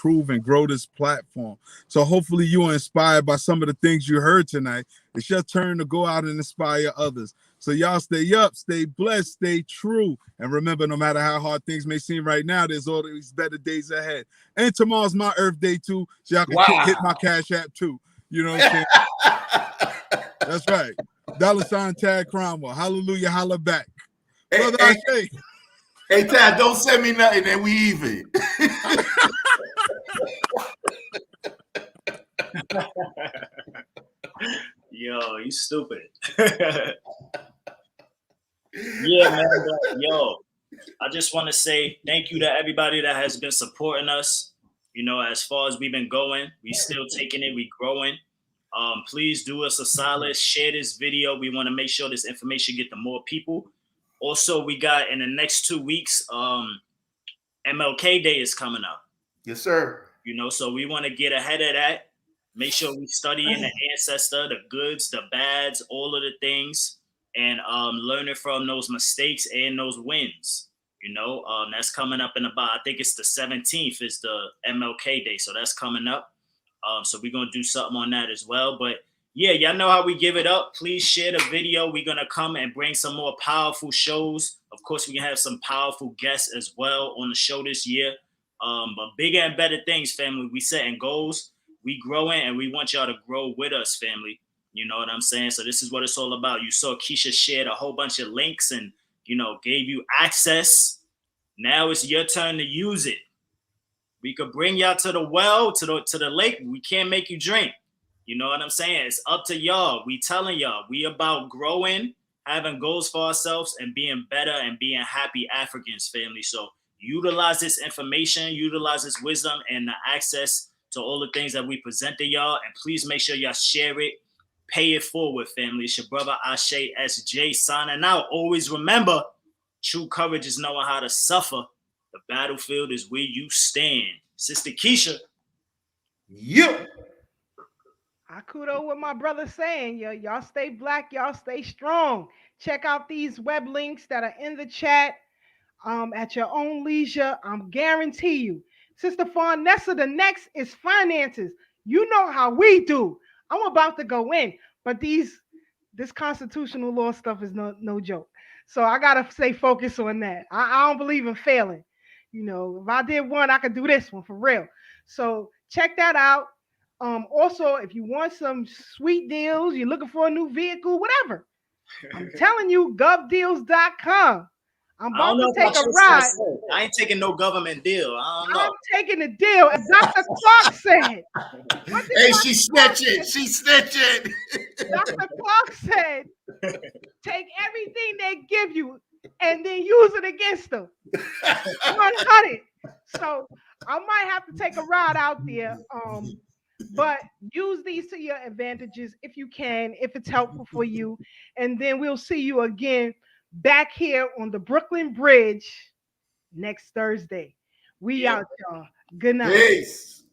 grow this platform. So hopefully you are inspired by some of the things you heard tonight. It's your turn to go out and inspire others. So y'all stay up, stay blessed, stay true. And remember, no matter how hard things may seem right now, there's always better days ahead. And tomorrow's my Earth Day too. So y'all can hit my Cash App too. You know what I'm saying? That's right. $ Tag Cromwell. Hallelujah, holla back. Hey, Tad, don't send me nothing and we even. Yo, you stupid. Yeah, man. Yo, I just want to say thank you to everybody that has been supporting us. You know, as far as we've been going, we still taking it, we growing. Please do us a solid, share this video. We want to make sure this information get to more people. Also, we got in the next 2 weeks, MLK Day is coming up. Yes, sir. You know, so we want to get ahead of that. Make sure we study in the ancestor, the goods, the bads, all of the things, and learning from those mistakes and those wins. You know, that's coming up in about, I think it's the 17th is the MLK Day. So that's coming up. So we're going to do something on that as well. But yeah, y'all know how we give it up. Please share the video. We're going to come and bring some more powerful shows. Of course, we can have some powerful guests as well on the show this year. But bigger and better things, family. We setting goals. We growing, and we want y'all to grow with us, family. You know what I'm saying? So this is what it's all about. You saw Keisha shared a whole bunch of links and, you know, gave you access. Now it's your turn to use it. We could bring y'all to the well, to the lake. We can't make you drink. You know what I'm saying? It's up to y'all. We telling y'all, we about growing, having goals for ourselves, and being better and being happy Africans, family. So utilize this information, utilize this wisdom and the access to all the things that we present to y'all. And please make sure y'all share it. Pay it forward, family. It's your brother Ashe SJ signing out. Always remember, true courage is knowing how to suffer. The battlefield is where you stand. Sister Keisha. Yep. I kudo what my brother's saying. Y'all stay black. Y'all stay strong. Check out these web links that are in the chat at your own leisure. I'm guarantee you. Sister Farnessa, the next is finances. You know how we do. I'm about to go in, but this constitutional law stuff is no joke. So I gotta stay focused on that. I don't believe in failing. You know, if I did one, I could do this one for real. So check that out. Also, if you want some sweet deals, you're looking for a new vehicle, whatever. I'm telling you, govdeals.com. I'm about to take a ride. I ain't taking no government deal. I don't know. I'm taking the deal, as Dr. Clarke said. Hey, she's snitching. She's snitching. Dr. Clarke said, take everything they give you and then use it against them. 100. So I might have to take a ride out there. But use these to your advantages if you can, if it's helpful for you. And then we'll see you again back here on the Brooklyn Bridge next Thursday. We out, y'all. Good night. Peace.